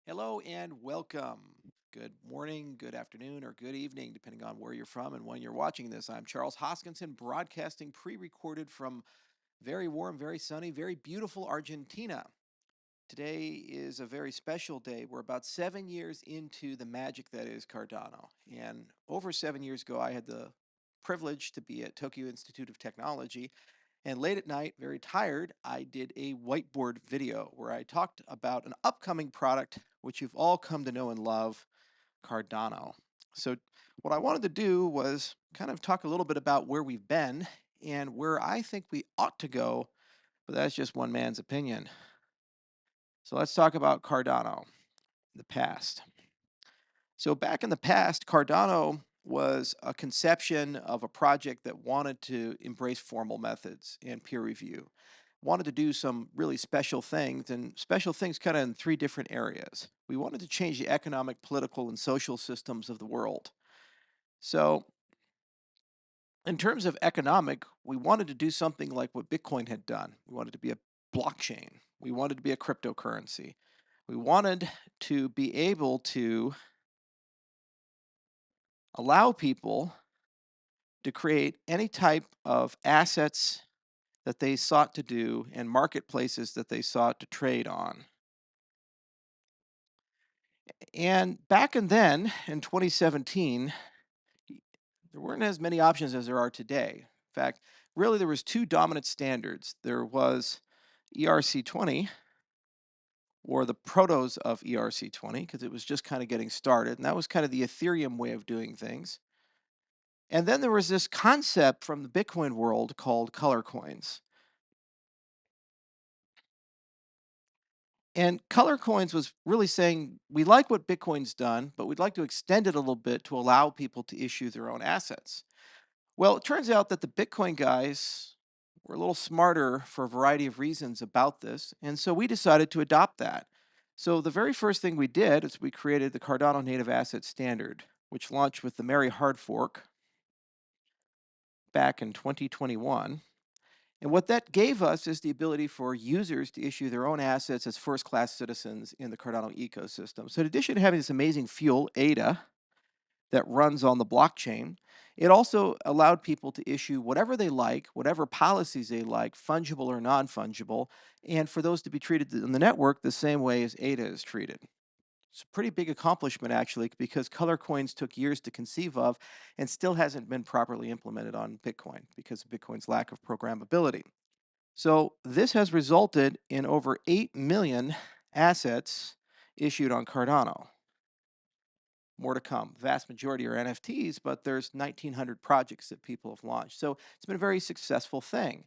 Hello and welcome. Good morning, good afternoon, or good evening, depending on where you're from and when you're watching this. I'm Charles Hoskinson, broadcasting pre recorded from very warm, very sunny, very beautiful Argentina. Today is a very special day. We're about 7 years into the magic that is Cardano. And over 7 years ago, I had the privilege to be at Tokyo Institute of Technology. And late at night, very tired, I did a whiteboard video where I talked about an upcoming product which you've all come to know and love, Cardano. So, what I wanted to do was kind of talk a little bit about where we've been and where I think we ought to go, but that's just one man's opinion. So, let's talk about Cardano, in the past. So, back in the past, Cardano was a conception of a project that wanted to embrace formal methods and peer review, wanted to do some really special things, and special things kind of in three different areas. We wanted to change the economic, political, and social systems of the world. So, in terms of economic, we wanted to do something like what Bitcoin had done. We wanted to be a blockchain, we wanted to be a cryptocurrency. We wanted to be able to allow people to create any type of assets that they sought to do and marketplaces that they sought to trade on. And back in then, in 2017, there weren't as many options as there are today. In fact, really there was two dominant standards. There was ERC20, or the protos of ERC20, because it was just kind of getting started, and that was kind of the Ethereum way of doing things. And then there was this concept from the Bitcoin world called color coins. And Color Coins was really saying, we like what Bitcoin's done, but we'd like to extend it a little bit to allow people to issue their own assets. Well, it turns out that the Bitcoin guys were a little smarter for a variety of reasons about this. And so we decided to adopt that. So the very first thing we did is we created the Cardano Native Asset Standard, which launched with the Merry Hard Fork back in 2021. And what that gave us is the ability for users to issue their own assets as first class citizens in the Cardano ecosystem. So, in addition to having this amazing fuel, ADA, that runs on the blockchain, it also allowed people to issue whatever they like, whatever policies they like, fungible or non fungible, and for those to be treated in the network the same way as ADA is treated. It's a pretty big accomplishment, actually, because color coins took years to conceive of and still hasn't been properly implemented on Bitcoin because of Bitcoin's lack of programmability. So this has resulted in over 8 million assets issued on Cardano. More to come. Vast majority are NFTs, but there's 1,900 projects that people have launched. So it's been a very successful thing.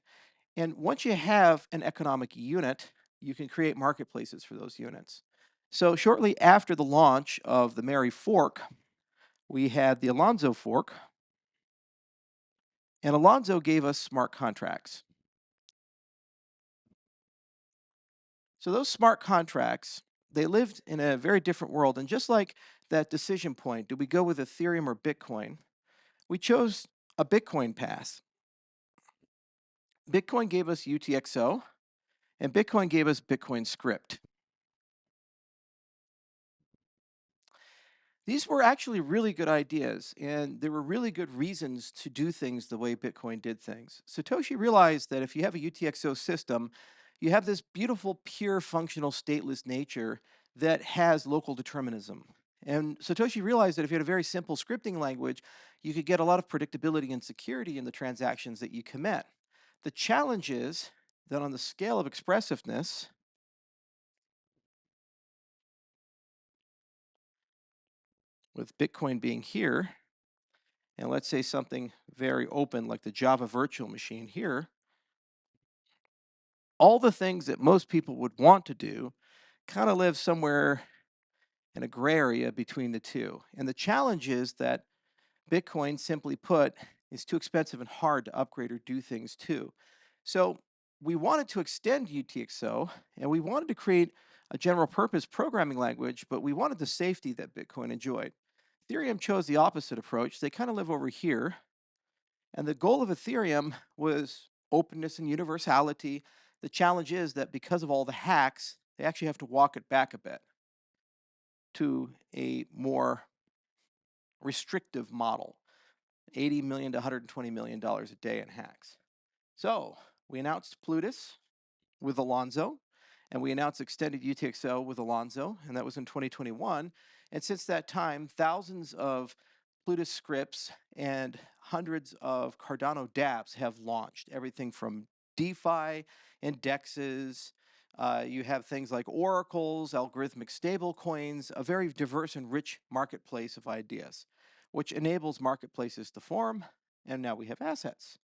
And once you have an economic unit, you can create marketplaces for those units. So shortly after the launch of the Mary Fork, we had the Alonzo Fork, and Alonzo gave us smart contracts. So those smart contracts, they lived in a very different world. And just like that decision point, do we go with Ethereum or Bitcoin? We chose a Bitcoin path. Bitcoin gave us UTXO, and Bitcoin gave us Bitcoin script. These were actually really good ideas, and there were really good reasons to do things the way Bitcoin did things. Satoshi realized that if you have a UTXO system, you have this beautiful, pure, functional, stateless nature that has local determinism. And Satoshi realized that if you had a very simple scripting language, you could get a lot of predictability and security in the transactions that you commit. The challenge is that on the scale of expressiveness, with Bitcoin being here, and let's say something very open like the Java virtual machine here, all the things that most people would want to do kind of live somewhere in a gray area between the two. And the challenge is that Bitcoin, simply put, is too expensive and hard to upgrade or do things to. So we wanted to extend UTXO and we wanted to create a general purpose programming language, but we wanted the safety that Bitcoin enjoyed. Ethereum chose the opposite approach. They kind of live over here. And the goal of Ethereum was openness and universality. The challenge is that because of all the hacks, they actually have to walk it back a bit. to a more restrictive model, $80 million to $120 million a day in hacks. So we announced Plutus with Alonzo, and we announced extended UTXO with Alonzo, and that was in 2021. And since that time, thousands of Plutus scripts and hundreds of Cardano dApps have launched, everything from DeFi, indexes. You have things like oracles, algorithmic stablecoins, a very diverse and rich marketplace of ideas, which enables marketplaces to form, and now we have assets.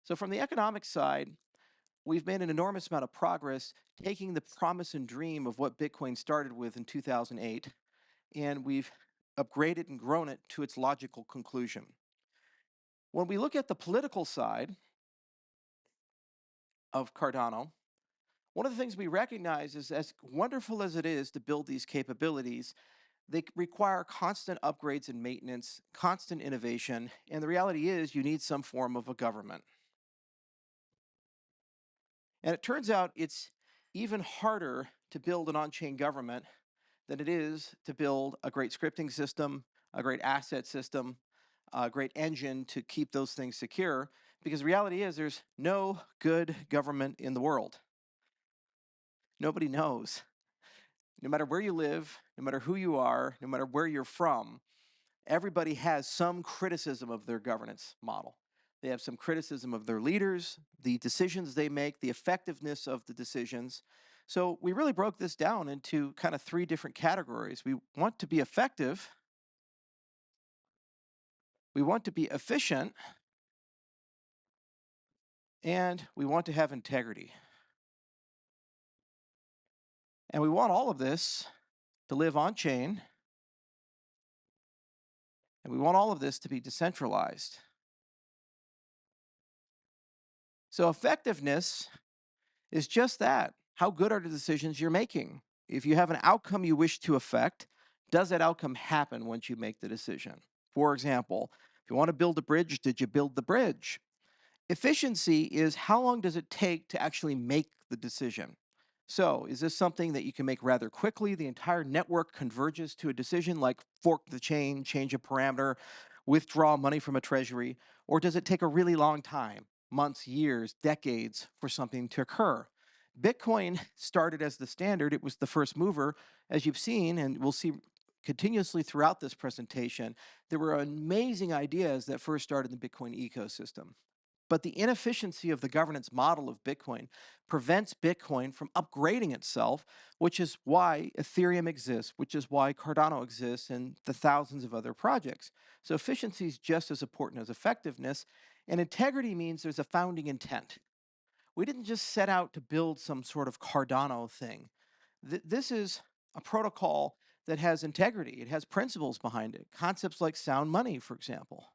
So from the economic side, we've made an enormous amount of progress taking the promise and dream of what Bitcoin started with in 2008, and we've upgraded and grown it to its logical conclusion. When we look at the political side of Cardano, one of the things we recognize is, as wonderful as it is to build these capabilities, they require constant upgrades and maintenance, constant innovation, and the reality is you need some form of a government. And it turns out it's even harder to build an on-chain government than it is to build a great scripting system, a great asset system, a great engine to keep those things secure, because the reality is there's no good government in the world. Nobody knows. No matter where you live, no matter who you are, no matter where you're from, everybody has some criticism of their governance model. They have some criticism of their leaders, the decisions they make, the effectiveness of the decisions. So we really broke this down into kind of 3 different categories. We want to be effective, we want to be efficient, and we want to have integrity. And we want all of this to live on chain, and we want all of this to be decentralized. So effectiveness is just that. How good are the decisions you're making? If you have an outcome you wish to affect, does that outcome happen once you make the decision? For example, if you want to build a bridge, did you build the bridge? Efficiency is how long does it take to actually make the decision? So is this something that you can make rather quickly? The entire network converges to a decision like fork the chain, change a parameter, withdraw money from a treasury, or does it take a really long time, months, years, decades, for something to occur? Bitcoin started as the standard. It was the first mover. As you've seen, and we'll see continuously throughout this presentation, there were amazing ideas that first started in the Bitcoin ecosystem. But the inefficiency of the governance model of Bitcoin prevents Bitcoin from upgrading itself, which is why Ethereum exists, which is why Cardano exists, and the thousands of other projects. So efficiency is just as important as effectiveness, and integrity means there's a founding intent. We didn't just set out to build some sort of Cardano thing. This is a protocol that has integrity. It has principles behind it, concepts like sound money, for example.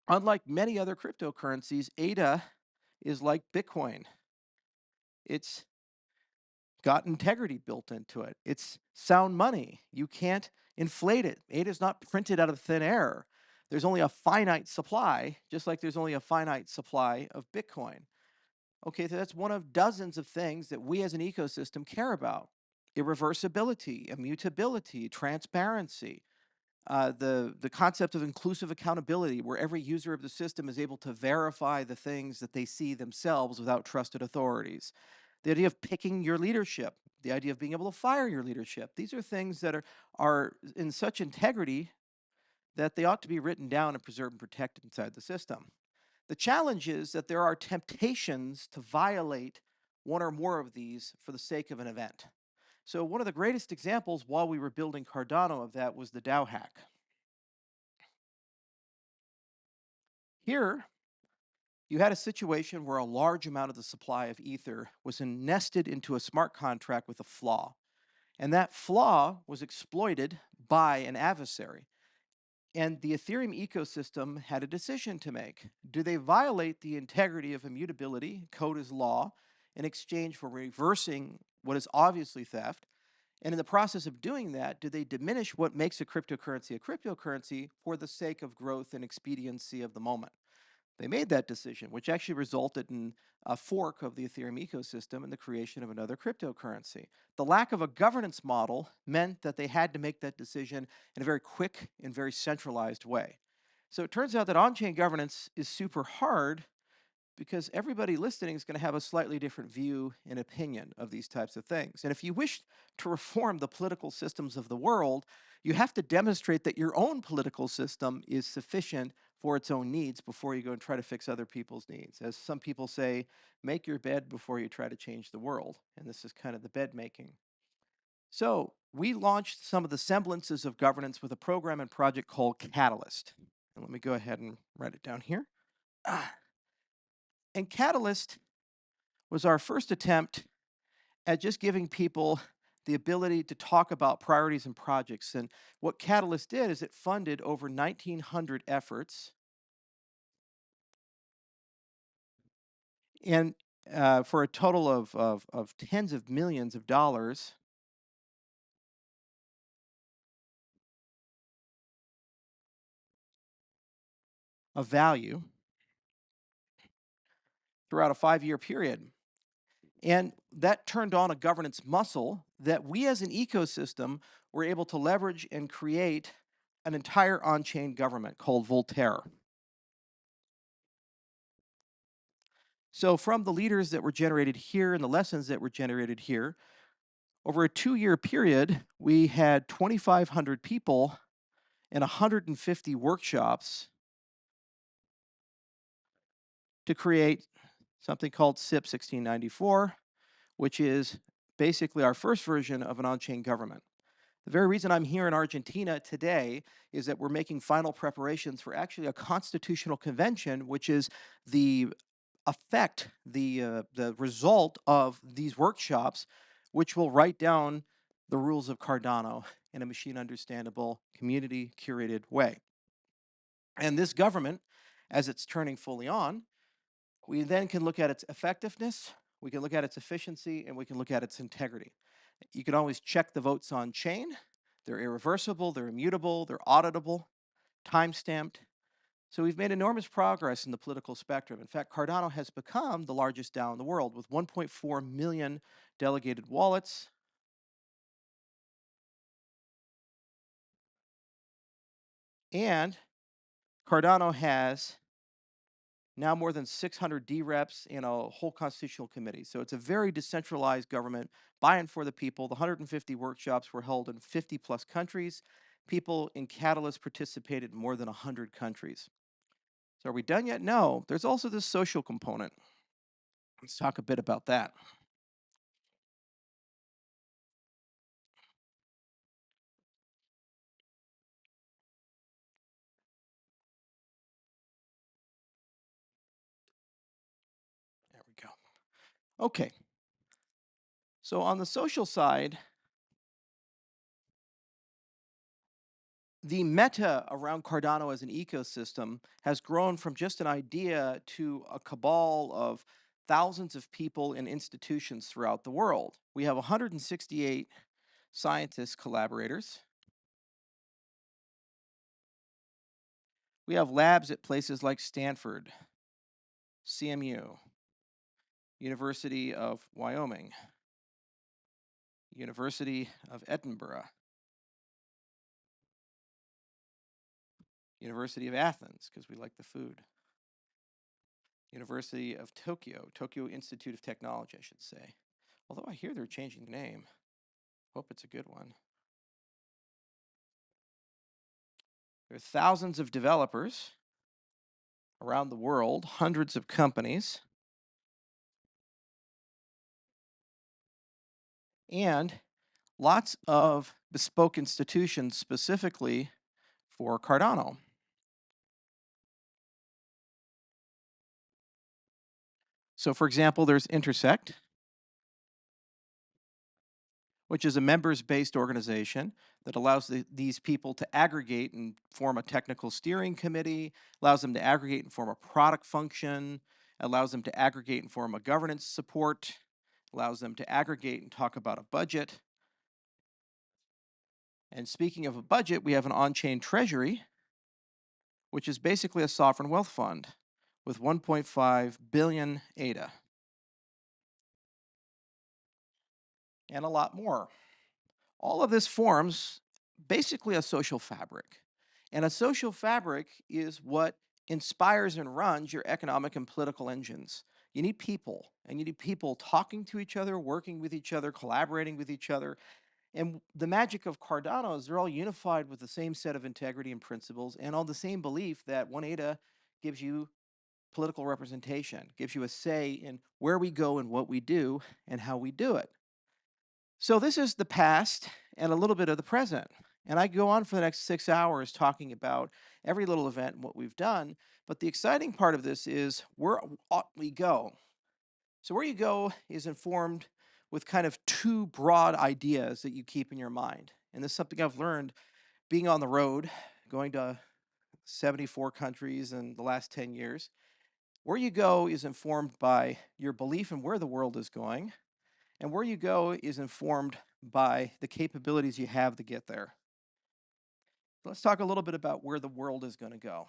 Unlike many other cryptocurrencies, ADA is like Bitcoin. It's got integrity built into it. It's sound money. You can't inflate it. ADA is not printed out of thin air. There's only a finite supply, just like there's only a finite supply of Bitcoin. Okay, so that's one of dozens of things that we as an ecosystem care about. Irreversibility, immutability, transparency, the concept of inclusive accountability, where every user of the system is able to verify the things that they see themselves without trusted authorities. The idea of picking your leadership, the idea of being able to fire your leadership. These are things that are in such integrity that they ought to be written down and preserved and protected inside the system. The challenge is that there are temptations to violate one or more of these for the sake of an event. So one of the greatest examples while we were building Cardano of that was the DAO hack. Here, you had a situation where a large amount of the supply of Ether was nested into a smart contract with a flaw. And that flaw was exploited by an adversary. And the Ethereum ecosystem had a decision to make. Do they violate the integrity of immutability, code is law, in exchange for reversing what is obviously theft? And in the process of doing that, do they diminish what makes a cryptocurrency for the sake of growth and expediency of the moment? They made that decision, which actually resulted in a fork of the Ethereum ecosystem and the creation of another cryptocurrency. The lack of a governance model meant that they had to make that decision in a very quick and very centralized way. So it turns out that on chain governance is super hard because everybody listening is going to have a slightly different view and opinion of these types of things. And if you wish to reform the political systems of the world, you have to demonstrate that your own political system is sufficient for its own needs before you go and try to fix other people's needs. As some people say, make your bed before you try to change the world. And this is kind of the bed making. So we launched some of the semblances of governance with a program and project called Catalyst. And let me go ahead and write it down here. And Catalyst was our first attempt at just giving people the ability to talk about priorities and projects. And what Catalyst did is it funded over 1,900 efforts and for a total of tens of millions of dollars of value throughout a 5-year period. And that turned on a governance muscle that we as an ecosystem were able to leverage and create an entire on-chain government called Voltaire. So from the leaders that were generated here and the lessons that were generated here, over a 2-year period, we had 2,500 people and 150 workshops to create something called SIP 1694, which is basically our first version of an on-chain government. The very reason I'm here in Argentina today is that we're making final preparations for actually a constitutional convention, which is the affect the result of these workshops, which will write down the rules of Cardano in a machine understandable, community curated way. And this government, as it's turning fully on, we then can look at its effectiveness, we can look at its efficiency, and we can look at its integrity. You can always check the votes on chain. They're irreversible, they're immutable, they're auditable, time-stamped. So we've made enormous progress in the political spectrum. In fact, Cardano has become the largest DAO in the world with 1.4 million delegated wallets. And Cardano has now more than 600 D-reps and a whole constitutional committee. So it's a very decentralized government, by and for the people. The 150 workshops were held in 50 plus countries. People in Catalyst participated in more than 100 countries. So are we done yet? No. There's also this social component. Let's talk a bit about that. There we go. Okay. So on the social side, the meta around Cardano as an ecosystem has grown from just an idea to a cabal of thousands of people and institutions throughout the world. We have 168 scientist collaborators. We have labs at places like Stanford, CMU, University of Wyoming, University of Edinburgh, University of Athens, because we like the food, University of Tokyo, Tokyo Institute of Technology, I should say. Although I hear they're changing the name. Hope it's a good one. There are thousands of developers around the world, hundreds of companies, and lots of bespoke institutions specifically for Cardano. So for example, there's Intersect, which is a members-based organization that allows these people to aggregate and form a technical steering committee, allows them to aggregate and form a product function, allows them to aggregate and form a governance support, allows them to aggregate and talk about a budget. And speaking of a budget, we have an on-chain treasury, which is basically a sovereign wealth fund, with 1.5 billion ADA and a lot more. All of this forms basically a social fabric. And a social fabric is what inspires and runs your economic and political engines. You need people, and you need people talking to each other, working with each other, collaborating with each other. And the magic of Cardano is they're all unified with the same set of integrity and principles and on the same belief that one ADA gives you political representation, gives you a say in where we go and what we do and how we do it. So this is the past and a little bit of the present. And I go on for the next 6 hours talking about every little event and what we've done. But the exciting part of this is where ought we go? So where you go is informed with kind of two broad ideas that you keep in your mind. And this is something I've learned being on the road, going to 74 countries in the last 10 years. Where you go is informed by your belief in where the world is going, and where you go is informed by the capabilities you have to get there. Let's talk a little bit about where the world is going to go.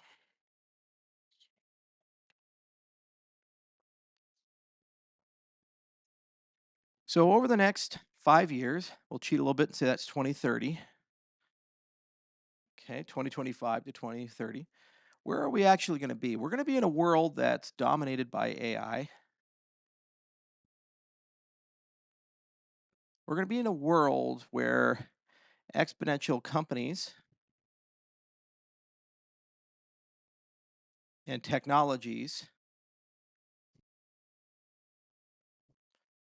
So, over the next 5 years, we'll cheat a little bit and say that's 2030. Okay, 2025 to 2030. Where are we actually going to be? We're going to be in a world that's dominated by AI. We're going to be in a world where exponential companies and technologies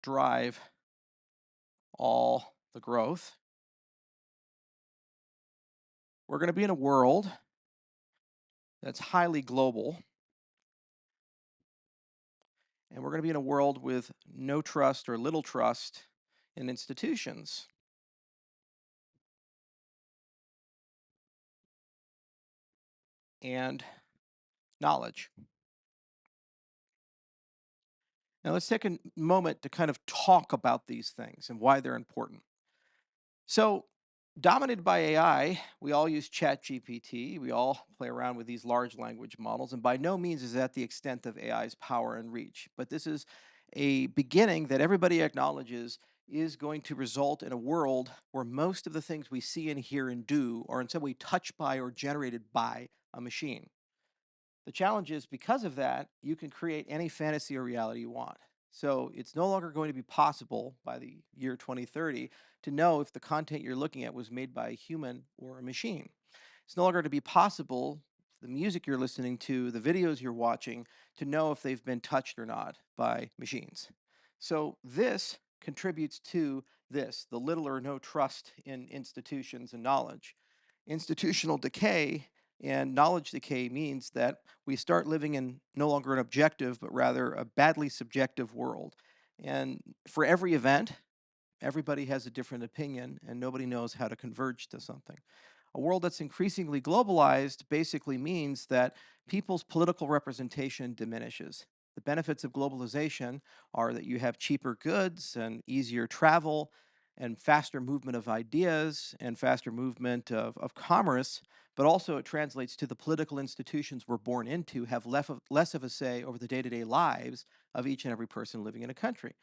drive all the growth. We're going to be in a world that's highly global. And we're going to be in a world with no trust or little trust in institutions. And knowledge. Now, let's take a moment to kind of talk about these things and why they're important. So, dominated by AI, we all use ChatGPT. We all play around with these large language models. And by no means is that the extent of AI's power and reach. But this is a beginning that everybody acknowledges is going to result in a world where most of the things we see and hear and do are in some way touched by or generated by a machine. The challenge is because of that, you can create any fantasy or reality you want. So it's no longer going to be possible by the year 2030 to know if the content you're looking at was made by a human or a machine. It's no longer to be possible, the music you're listening to, the videos you're watching, to know if they've been touched or not by machines. So this contributes to this, the little or no trust in institutions and knowledge. Institutional decay and knowledge decay means that we start living in no longer an objective, but rather a badly subjective world. And for every event, everybody has a different opinion, and nobody knows how to converge to something. A world that's increasingly globalized basically means that people's political representation diminishes. The benefits of globalization are that you have cheaper goods and easier travel and faster movement of ideas and faster movement of commerce, but also it translates to the political institutions we're born into have less of a say over the day-to-day lives of each and every person living in a country.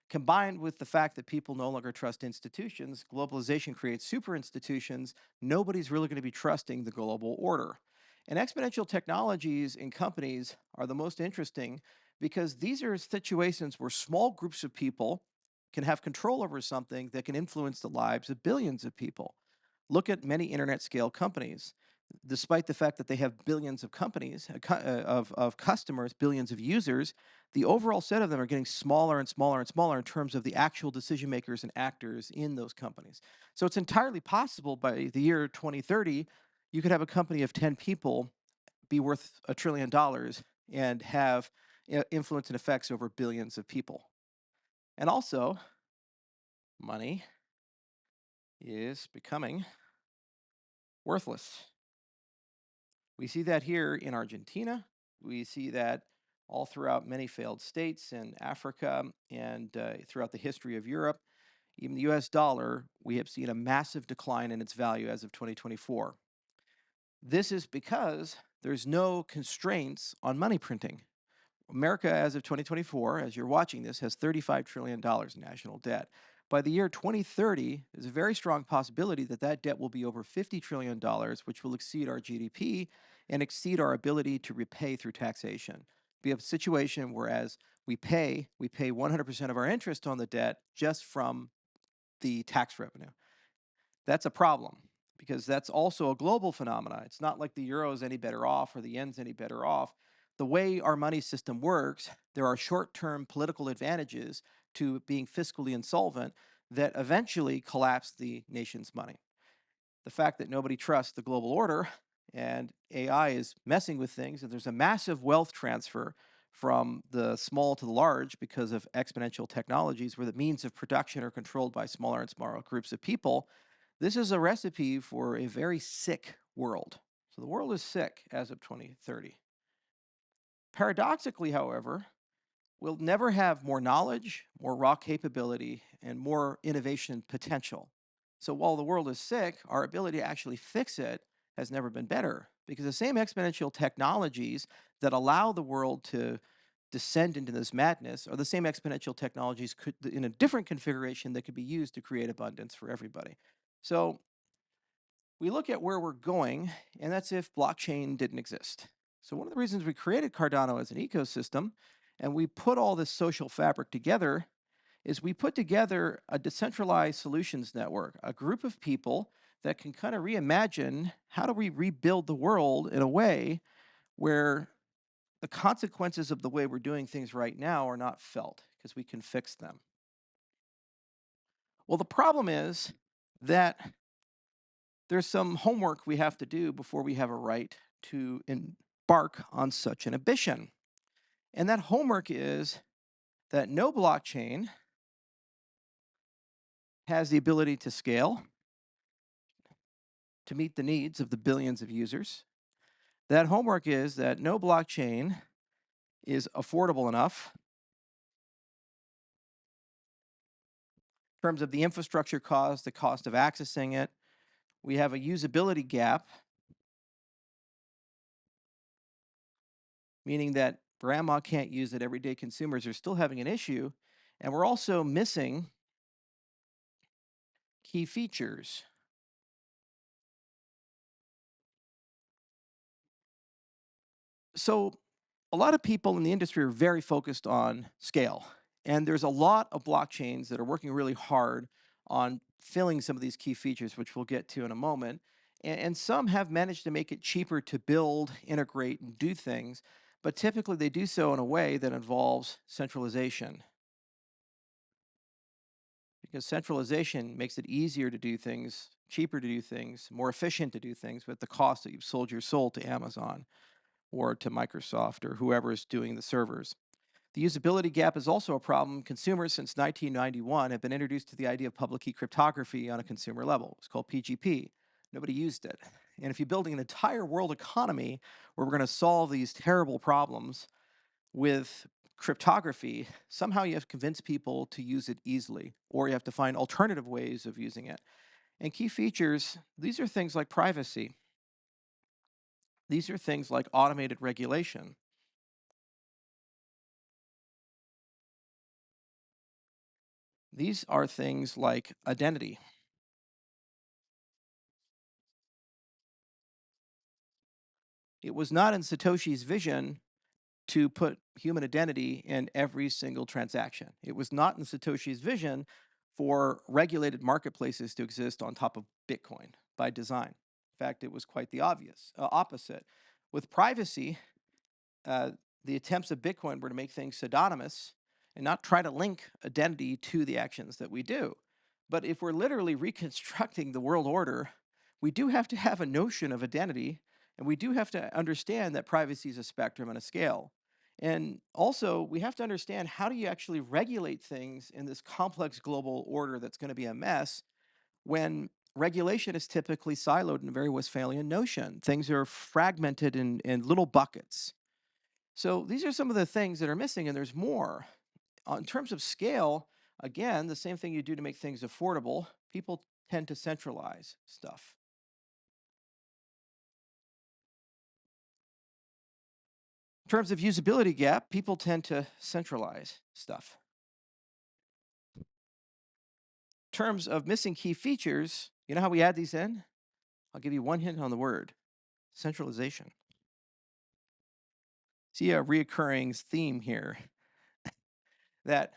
Combined with the fact that people no longer trust institutions, globalization creates super institutions. Nobody's really going to be trusting the global order. And exponential technologies in companies are the most interesting because these are situations where small groups of people can have control over something that can influence the lives of billions of people. Look at many internet scale companies. Despite the fact that they have billions of companies, of customers, billions of users, the overall set of them are getting smaller and smaller and smaller in terms of the actual decision makers and actors in those companies. So it's entirely possible by the year 2030, you could have a company of 10 people be worth $1 trillion and have influence and effects over billions of people. And also, money is becoming worthless. We see that here in Argentina. We see that all throughout many failed states in Africa and throughout the history of Europe. Even the US dollar, we have seen a massive decline in its value as of 2024. This is because there's no constraints on money printing. America, as of 2024, as you're watching this, has $35 trillion in national debt. By the year 2030, there's a very strong possibility that that debt will be over $50 trillion, which will exceed our GDP and exceed our ability to repay through taxation. We have a situation whereas we pay 100% of our interest on the debt just from the tax revenue. That's a problem because that's also a global phenomenon. It's not like the euro is any better off or the yen's any better off. The way our money system works, there are short-term political advantages to being fiscally insolvent that eventually collapse the nation's money. The fact that nobody trusts the global order and AI is messing with things, and there's a massive wealth transfer from the small to the large because of exponential technologies where the means of production are controlled by smaller and smaller groups of people. This is a recipe for a very sick world. So the world is sick as of 2030. Paradoxically, however, we'll never have more knowledge, more raw capability, and more innovation potential. So while the world is sick, our ability to actually fix it has never been better because the same exponential technologies that allow the world to descend into this madness are the same exponential technologies in a different configuration that could be used to create abundance for everybody. So we look at where we're going, and that's if blockchain didn't exist. So one of the reasons we created Cardano as an ecosystem and we put all this social fabric together is we put together a decentralized solutions network, a group of people that can kind of reimagine how do we rebuild the world in a way where the consequences of the way we're doing things right now are not felt because we can fix them. Well, the problem is that there's some homework we have to do before we have a right to embark on such an ambition. And that homework is that no blockchain has the ability to scale to meet the needs of the billions of users. That homework is that no blockchain is affordable enough in terms of the infrastructure cost, the cost of accessing it. We have a usability gap, meaning that grandma can't use it, everyday consumers are still having an issue, and we're also missing key features. So a lot of people in the industry are very focused on scale. And there's a lot of blockchains that are working really hard on filling some of these key features, which we'll get to in a moment. And some have managed to make it cheaper to build, integrate, and do things. But typically they do so in a way that involves centralization. Because centralization makes it easier to do things, cheaper to do things, more efficient to do things with the cost that you've sold your soul to Amazon or to Microsoft or whoever is doing the servers. The usability gap is also a problem. Consumers since 1991 have been introduced to the idea of public key cryptography on a consumer level. It's called PGP. Nobody used it. And if you're building an entire world economy where we're going to solve these terrible problems with cryptography, somehow you have to convince people to use it easily, or you have to find alternative ways of using it. And key features, these are things like privacy. These are things like automated regulation. These are things like identity. It was not in Satoshi's vision to put human identity in every single transaction. It was not in Satoshi's vision for regulated marketplaces to exist on top of Bitcoin by design. In fact, it was quite the obvious opposite. With privacy, the attempts of Bitcoin were to make things pseudonymous and not try to link identity to the actions that we do. But if we're literally reconstructing the world order, we do have to have a notion of identity, and we do have to understand that privacy is a spectrum and a scale. And also, we have to understand how do you actually regulate things in this complex global order that's going to be a mess when regulation is typically siloed in a very Westphalian notion. Things are fragmented in little buckets. So these are some of the things that are missing, and there's more. In terms of scale, again, the same thing you do to make things affordable, people tend to centralize stuff. In terms of usability gap, people tend to centralize stuff. In terms of missing key features, you know how we add these in? I'll give you one hint on the word: centralization. See a reoccurring theme here that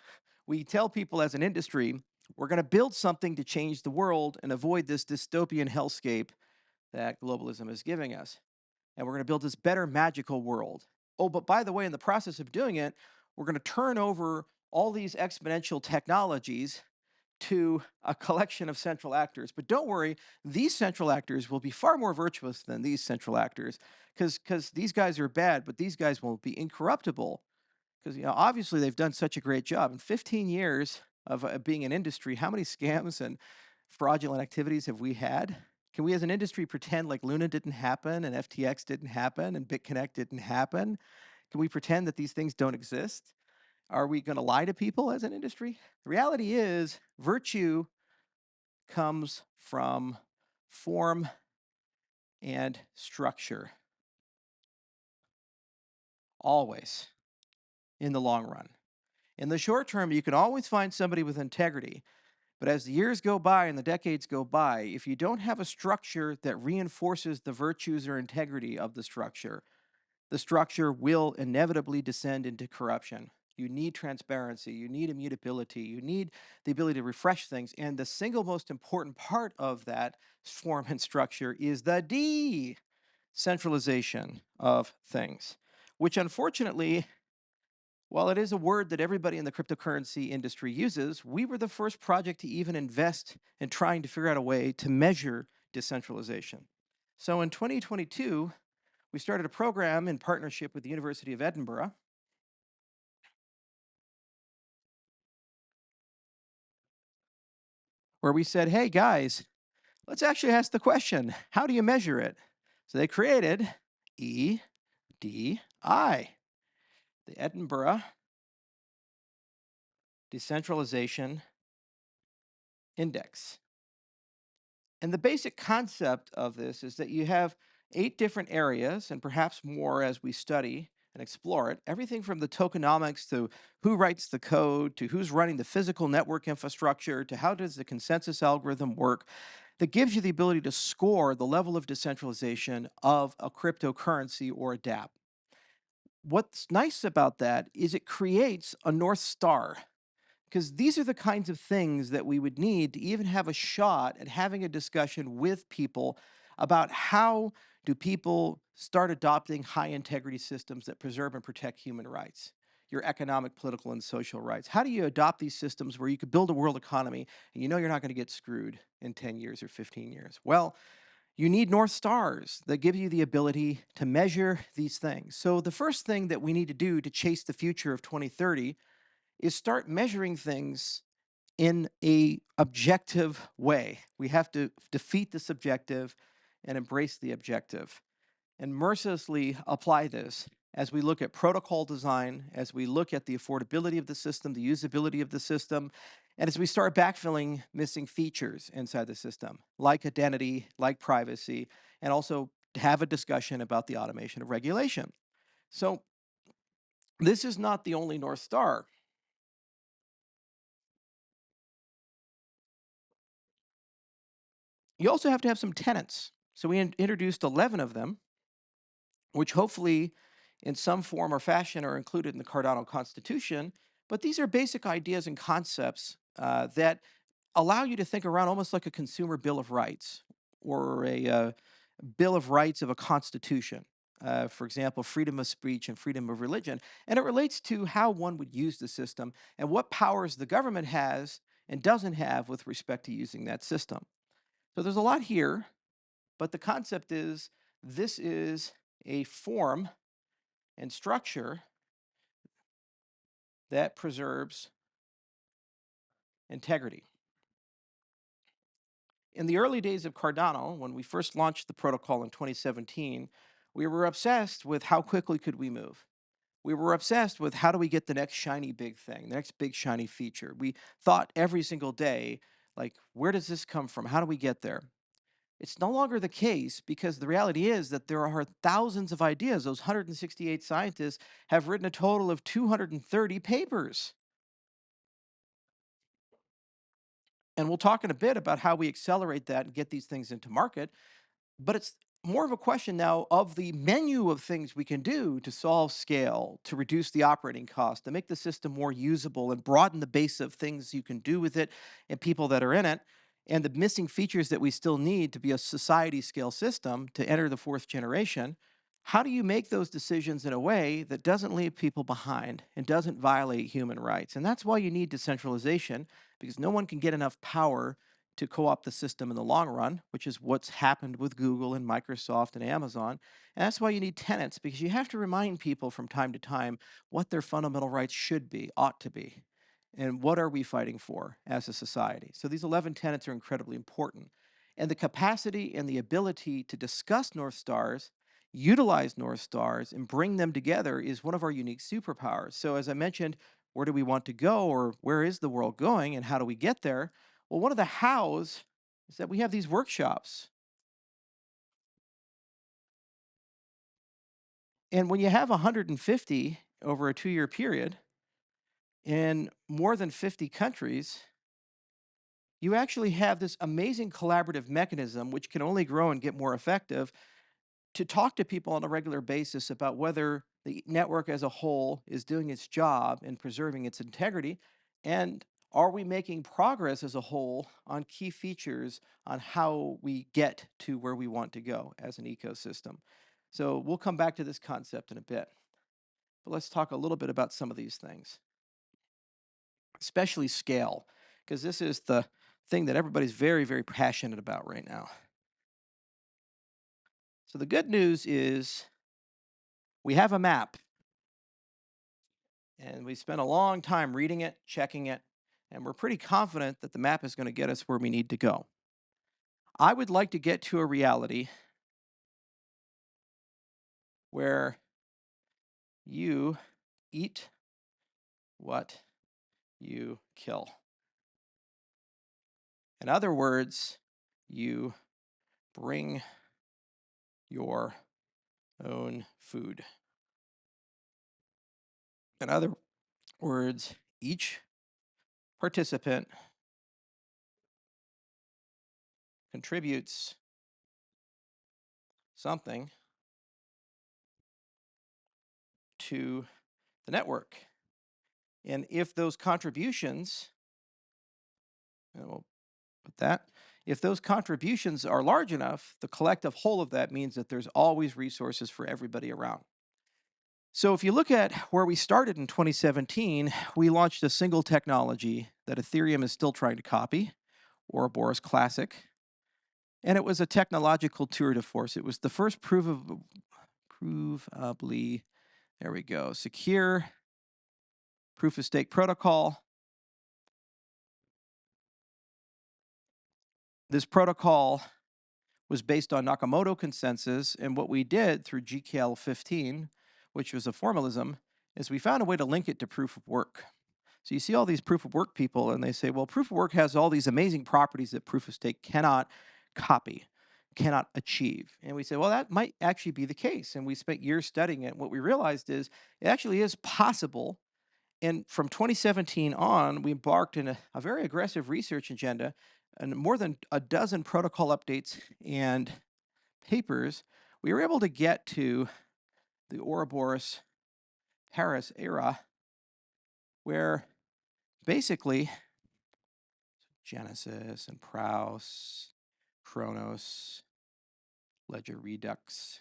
we tell people as an industry, we're going to build something to change the world and avoid this dystopian hellscape that globalism is giving us. And we're going to build this better magical world. Oh, but by the way, in the process of doing it, we're going to turn over all these exponential technologies to a collection of central actors. But don't worry, these central actors will be far more virtuous than these central actors because these guys are bad, but these guys will be incorruptible because obviously they've done such a great job in 15 years of being an industry. How many scams and fraudulent activities have we had? Can we as an industry pretend like Luna didn't happen and FTX didn't happen and BitConnect didn't happen? Can we pretend that these things don't exist? Are we going to lie to people as an industry? The reality is virtue comes from form and structure, always, in the long run. In the short term, you can always find somebody with integrity. But as the years go by and the decades go by, if you don't have a structure that reinforces the virtues or integrity of the structure will inevitably descend into corruption. You need transparency, you need immutability, you need the ability to refresh things. And the single most important part of that form and structure is the decentralization of things, which unfortunately, while it is a word that everybody in the cryptocurrency industry uses, we were the first project to even invest in trying to figure out a way to measure decentralization. So in 2022, we started a program in partnership with the University of Edinburgh where we said, hey guys, let's actually ask the question, how do you measure it? So they created EDI, the Edinburgh Decentralization Index. And the basic concept of this is that you have 8 different areas, and perhaps more as we study and explore it, everything from the tokenomics to who writes the code, to who's running the physical network infrastructure, to how does the consensus algorithm work, that gives you the ability to score the level of decentralization of a cryptocurrency or a dApp. What's nice about that is it creates a North Star, because these are the kinds of things that we would need to even have a shot at having a discussion with people about how do people start adopting high integrity systems that preserve and protect human rights, your economic, political, and social rights. How do you adopt these systems where you could build a world economy and you know you're not going to get screwed in 10 years or 15 years? Well, you need North Stars that give you the ability to measure these things. So the first thing that we need to do to chase the future of 2030 is start measuring things in a objective way. We have to defeat the subjective and embrace the objective and mercilessly apply this as we look at protocol design, as we look at the affordability of the system, the usability of the system, and as we start backfilling missing features inside the system, like identity, like privacy, and also have a discussion about the automation of regulation. So this is not the only North Star. You also have to have some tenets. So we introduced 11 of them, which hopefully in some form or fashion are included in the Cardano Constitution. But these are basic ideas and concepts that allow you to think around almost like a consumer bill of rights or a bill of rights of a constitution. For example, freedom of speech and freedom of religion. And it relates to how one would use the system and what powers the government has and doesn't have with respect to using that system. So there's a lot here, but the concept is this is a form and structure that preserves integrity. In the early days of Cardano, when we first launched the protocol in 2017, we were obsessed with how quickly could we move. We were obsessed with how do we get the next shiny big thing, the next big shiny feature. We thought every single day, like, where does this come from? How do we get there? It's no longer the case because the reality is that there are thousands of ideas. Those 168 scientists have written a total of 230 papers. And we'll talk in a bit about how we accelerate that and get these things into market. But it's more of a question now of the menu of things we can do to solve scale, to reduce the operating cost, to make the system more usable and broaden the base of things you can do with it and people that are in it, and the missing features that we still need to be a society scale system to enter the fourth generation. How do you make those decisions in a way that doesn't leave people behind and doesn't violate human rights? And that's why you need decentralization, because no one can get enough power to co-opt the system in the long run, which is what's happened with Google and Microsoft and Amazon. And that's why you need tenants, because you have to remind people from time to time what their fundamental rights should be, ought to be, and what are we fighting for as a society. So these 11 tenets are incredibly important. And the capacity and the ability to discuss North Stars, utilize North Stars, and bring them together is one of our unique superpowers. So as I mentioned, where do we want to go, or where is the world going, and how do we get there? Well, one of the hows is that we have these workshops. And when you have 150 over a 2-year period in more than 50 countries, you actually have this amazing collaborative mechanism, which can only grow and get more effective, to talk to people on a regular basis about whether the network as a whole is doing its job in preserving its integrity, and are we making progress as a whole on key features on how we get to where we want to go as an ecosystem. So we'll come back to this concept in a bit, but let's talk a little bit about some of these things, especially scale, because this is the thing that everybody's very, very passionate about right now. So the good news is we have a map, and we spent a long time reading it, checking it, and we're pretty confident that the map is going to get us where we need to go. I would like to get to a reality where you eat what you kill. In other words, you bring your own food. In other words, each participant contributes something to the network. And if those contributions, and we'll put that, if those contributions are large enough, the collective whole of that means that there's always resources for everybody around. So if you look at where we started in 2017, we launched a single technology that Ethereum is still trying to copy, Ouroboros Classic. And it was a technological tour de force. It was the first provably, there we go, secure proof of stake protocol. This protocol was based on Nakamoto consensus, and what we did through GKL 15, which was a formalism, is we found a way to link it to proof of work. So you see all these proof of work people, and they say, well, proof of work has all these amazing properties that proof of stake cannot copy, cannot achieve. And we say, well, that might actually be the case. And we spent years studying it. And what we realized is it actually is possible. And from 2017 on, we embarked in a very aggressive research agenda, and more than a dozen protocol updates and papers. We were able to get to the Ouroboros Paris era, where basically Genesis and Prouse, Chronos, Ledger Redux,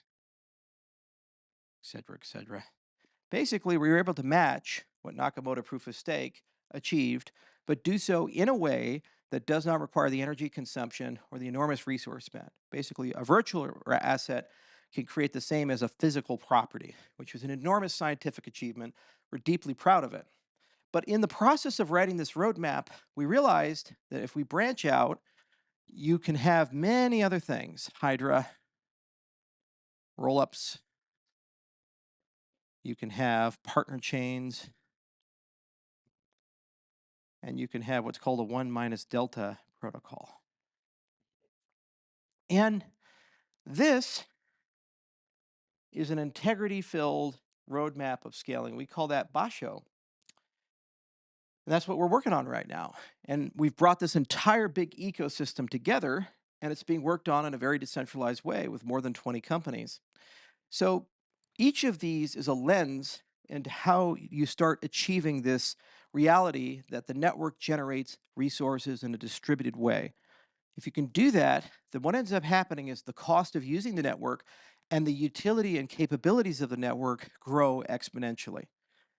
et cetera. Basically, we were able to match what Nakamoto proof of stake achieved, but do so in a way that does not require the energy consumption or the enormous resource spent. Basically, a virtual asset can create the same as a physical property, which was an enormous scientific achievement. We're deeply proud of it. But in the process of writing this roadmap, we realized that if we branch out, you can have many other things: Hydra, roll-ups, you can have partner chains, and you can have what's called a 1 minus delta protocol. And this is an integrity-filled roadmap of scaling. We call that Basho. And that's what we're working on right now. And we've brought this entire big ecosystem together, and it's being worked on in a very decentralized way with more than 20 companies. So each of these is a lens into how you start achieving this reality that the network generates resources in a distributed way. If you can do that, then what ends up happening is the cost of using the network and the utility and capabilities of the network grow exponentially.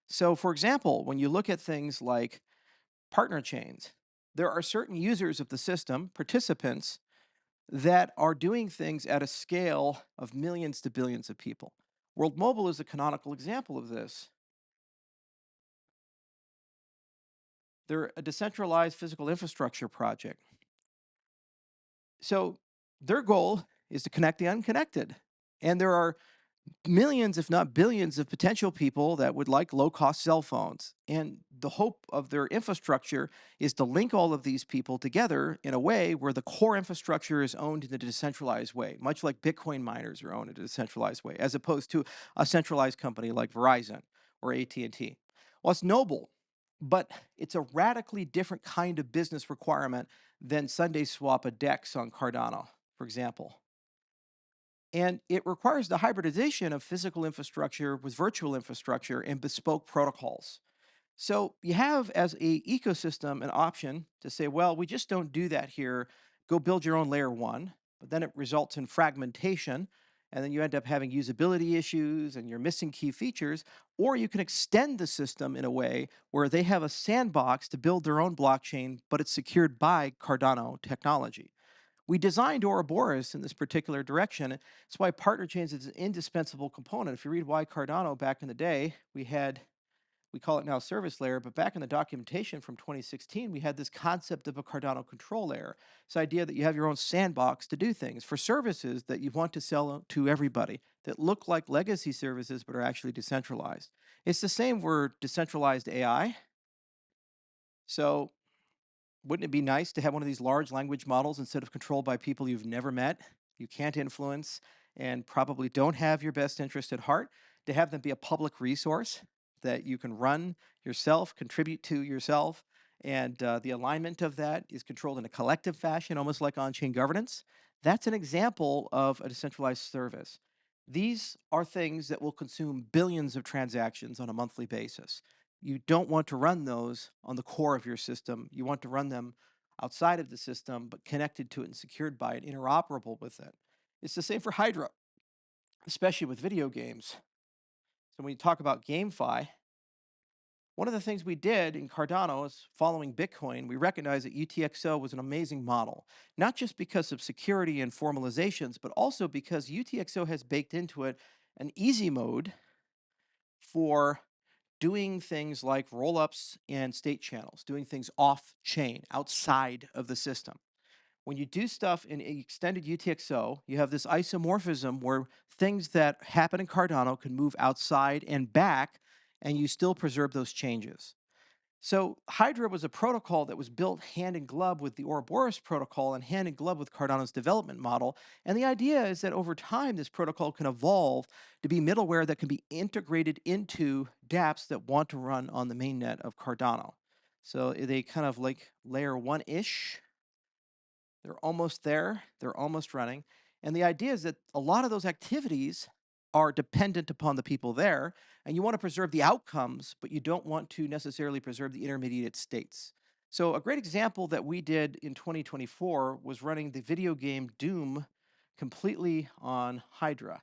So, for example, when you look at things like partner chains, there are certain users of the system, participants, that are doing things at a scale of millions to billions of people. World Mobile is a canonical example of this. They're a decentralized physical infrastructure project. So their goal is to connect the unconnected. And there are millions, if not billions, of potential people that would like low cost cell phones. And the hope of their infrastructure is to link all of these people together in a way where the core infrastructure is owned in a decentralized way, much like Bitcoin miners are owned in a decentralized way, as opposed to a centralized company like Verizon or AT&T. Well, it's noble, but it's a radically different kind of business requirement than Sunday swap a DEX on Cardano, for example. And it requires the hybridization of physical infrastructure with virtual infrastructure and bespoke protocols. So you have as a ecosystem an option to say, well, we just don't do that here. Go build your own layer one, but then it results in fragmentation. And then you end up having usability issues and you're missing key features. Or you can extend the system in a way where they have a sandbox to build their own blockchain, but it's secured by Cardano technology. We designed Ouroboros in this particular direction. That's why partner chains is an indispensable component. If you read why Cardano back in the day, we call it now service layer, but back in the documentation from 2016, we had this concept of a Cardano control layer. This idea that you have your own sandbox to do things for services that you want to sell to everybody that look like legacy services but are actually decentralized. It's the same for decentralized AI. So wouldn't it be nice to have one of these large language models instead of controlled by people you've never met, you can't influence, and probably don't have your best interest at heart, to have them be a public resource that you can run yourself, contribute to yourself, and the alignment of that is controlled in a collective fashion, almost like on-chain governance? That's an example of a decentralized service. These are things that will consume billions of transactions on a monthly basis. You don't want to run those on the core of your system. You want to run them outside of the system, but connected to it and secured by it, interoperable with it. It's the same for Hydra, especially with video games. So when you talk about GameFi, one of the things we did in Cardano is following Bitcoin, we recognized that UTXO was an amazing model, not just because of security and formalizations, but also because UTXO has baked into it an easy mode for doing things like rollups and state channels, doing things off chain, outside of the system. When you do stuff in extended UTXO, you have this isomorphism where things that happen in Cardano can move outside and back, and you still preserve those changes. So Hydra was a protocol that was built hand in glove with the Ouroboros protocol and hand in glove with Cardano's development model. And the idea is that over time, this protocol can evolve to be middleware that can be integrated into dApps that want to run on the mainnet of Cardano. So they kind of like layer one-ish. They're almost there. They're almost running. And the idea is that a lot of those activities are dependent upon the people there, and you want to preserve the outcomes, but you don't want to necessarily preserve the intermediate states. So a great example that we did in 2024 was running the video game Doom completely on Hydra.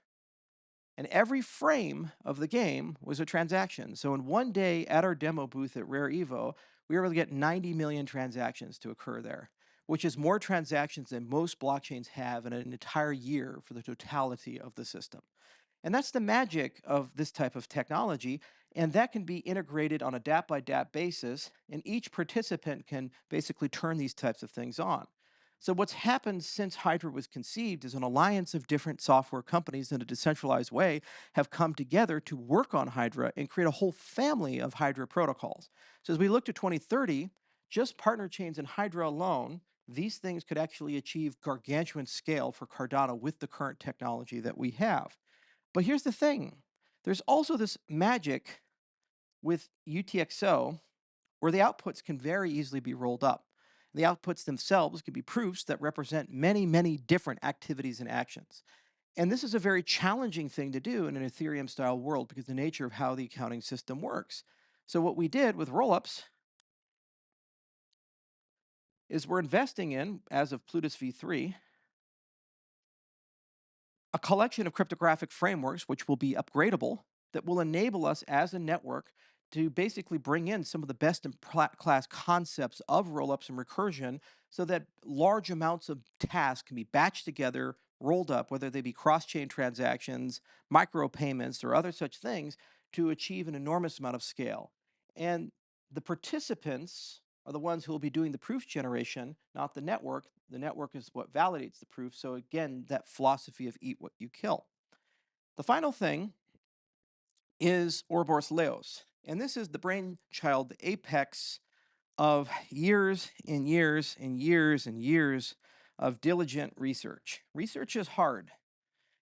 And every frame of the game was a transaction. So in one day at our demo booth at Rare Evo, we were able to get 90 million transactions to occur there, which is more transactions than most blockchains have in an entire year for the totality of the system. And that's the magic of this type of technology. And that can be integrated on a dApp by dApp basis. And each participant can basically turn these types of things on. So what's happened since Hydra was conceived is an alliance of different software companies in a decentralized way have come together to work on Hydra and create a whole family of Hydra protocols. So as we look to 2030, just partner chains in Hydra alone these things could actually achieve gargantuan scale for Cardano with the current technology that we have. But here's the thing, there's also this magic with UTXO where the outputs can very easily be rolled up. The outputs themselves can be proofs that represent many, many different activities and actions. And this is a very challenging thing to do in an Ethereum style world because the nature of how the accounting system works. So what we did with rollups is we're investing in, as of Plutus v3, a collection of cryptographic frameworks which will be upgradable that will enable us as a network to basically bring in some of the best in class concepts of rollups and recursion so that large amounts of tasks can be batched together, rolled up, whether they be cross-chain transactions, micropayments, or other such things to achieve an enormous amount of scale. And the participants are the ones who will be doing the proof generation, not the network. The network is what validates the proof. So again, that philosophy of eat what you kill. The final thing is Ouroboros Laos. And this is the brainchild, the apex of years and years and years and years of diligent research. Research is hard.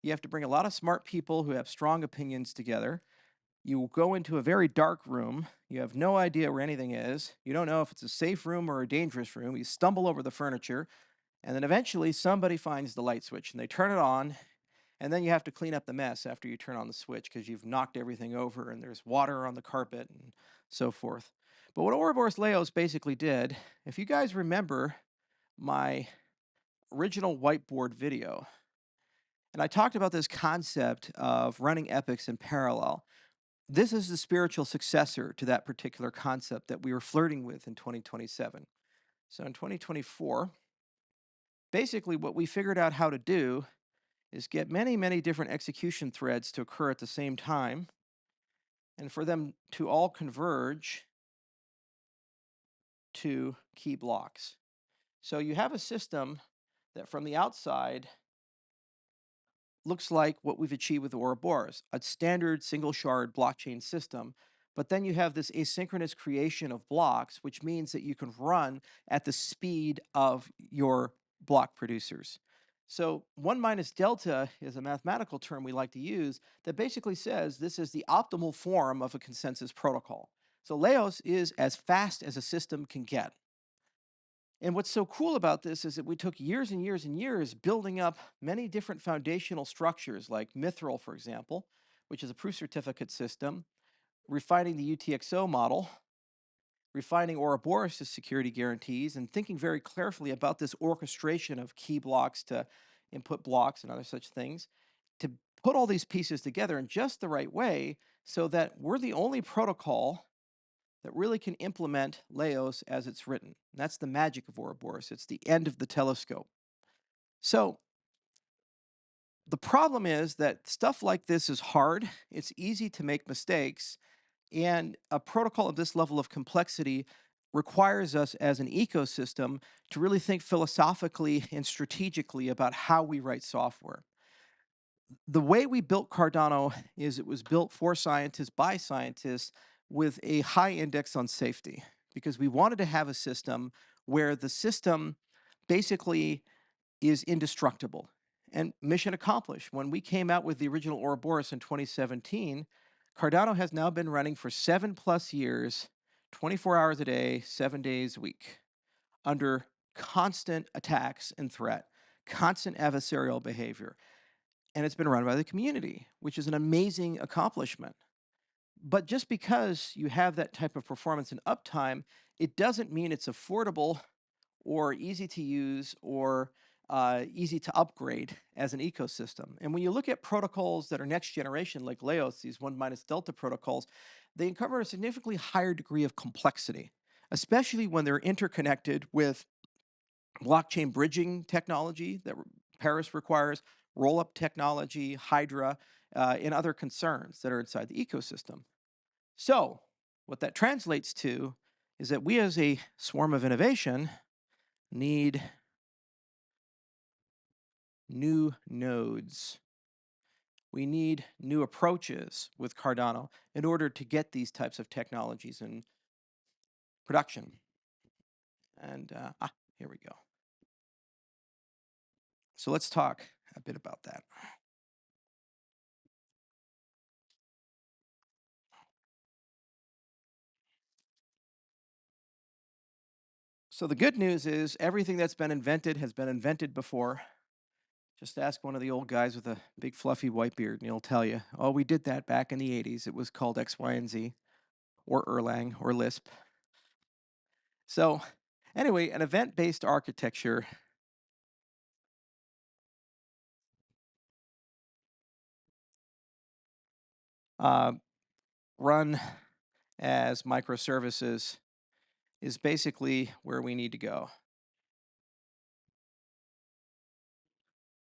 You have to bring a lot of smart people who have strong opinions together. You go into a very dark room. You have no idea where anything is. You don't know if it's a safe room or a dangerous room. You stumble over the furniture, and then eventually somebody finds the light switch and they turn it on, and then you have to clean up the mess after you turn on the switch because you've knocked everything over and there's water on the carpet and so forth. But what Ouroboros Laos basically did, if you guys remember my original whiteboard video, and I talked about this concept of running epics in parallel. This is the spiritual successor to that particular concept that we were flirting with in 2027. So in 2024, basically what we figured out how to do is get many, many different execution threads to occur at the same time and for them to all converge to key blocks. So you have a system that from the outside looks like what we've achieved with Ouroboros, a standard single shard blockchain system. But then you have this asynchronous creation of blocks, which means that you can run at the speed of your block producers. So 1 minus delta is a mathematical term we like to use that basically says this is the optimal form of a consensus protocol. So Laos is as fast as a system can get. And what's so cool about this is that we took years and years and years building up many different foundational structures like Mithril, for example, which is a proof certificate system, refining the UTXO model, refining Ouroboros' security guarantees, and thinking very carefully about this orchestration of key blocks to input blocks and other such things to put all these pieces together in just the right way so that we're the only protocol that really can implement Laos as it's written. And that's the magic of Ouroboros. It's the end of the telescope. So the problem is that stuff like this is hard. It's easy to make mistakes. And a protocol of this level of complexity requires us as an ecosystem to really think philosophically and strategically about how we write software. The way we built Cardano is it was built for scientists by scientists with a high index on safety because we wanted to have a system where the system basically is indestructible. And mission accomplished. When we came out with the original Ouroboros in 2017, Cardano has now been running for 7+ years, 24 hours a day, 7 days a week, under constant attacks and threat, constant adversarial behavior. And it's been run by the community, which is an amazing accomplishment. But just because you have that type of performance and uptime, it doesn't mean it's affordable or easy to use or easy to upgrade as an ecosystem. And when you look at protocols that are next generation, like Laos, these 1 minus delta protocols, they uncover a significantly higher degree of complexity, especially when they're interconnected with blockchain bridging technology that Paris requires, roll-up technology, Hydra, and other concerns that are inside the ecosystem. So what that translates to is that we as a swarm of innovation need new nodes. We need new approaches with Cardano in order to get these types of technologies in production. And here we go. So let's talk a bit about that. So the good news is everything that's been invented has been invented before. Just ask one of the old guys with a big fluffy white beard and he'll tell you, oh, we did that back in the 80s. It was called X, Y, and Z, or Erlang, or Lisp. So, anyway, an event based architecture uh, run as microservices is basically where we need to go.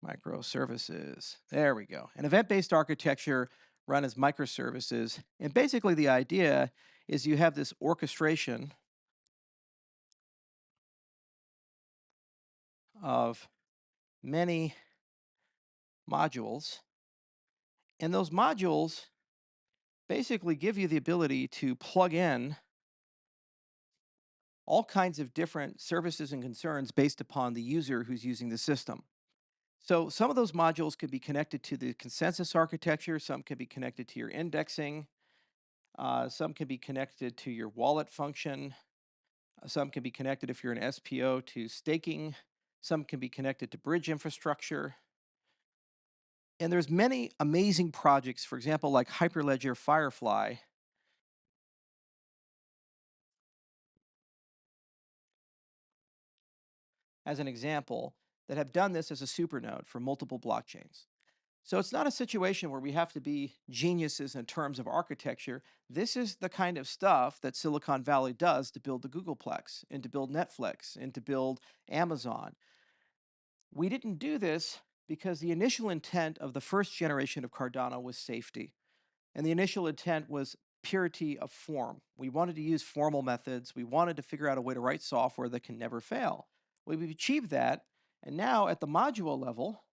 Microservices. There we go. An event based architecture run as microservices. And basically, the idea is you have this orchestration of many modules. And those modules basically give you the ability to plug in all kinds of different services and concerns based upon the user who's using the system. So some of those modules could be connected to the consensus architecture, some could be connected to your indexing, some can be connected to your wallet function, some can be connected if you're an SPO to staking, some can be connected to bridge infrastructure. And there's many amazing projects, for example, like Hyperledger Firefly. As an example, that have done this as a supernode for multiple blockchains. So it's not a situation where we have to be geniuses in terms of architecture. This is the kind of stuff that Silicon Valley does to build the Googleplex and to build Netflix and to build Amazon. We didn't do this because the initial intent of the first generation of Cardano was safety. And the initial intent was purity of form. We wanted to use formal methods. We wanted to figure out a way to write software that can never fail. Well, we've achieved that. And now at the module level,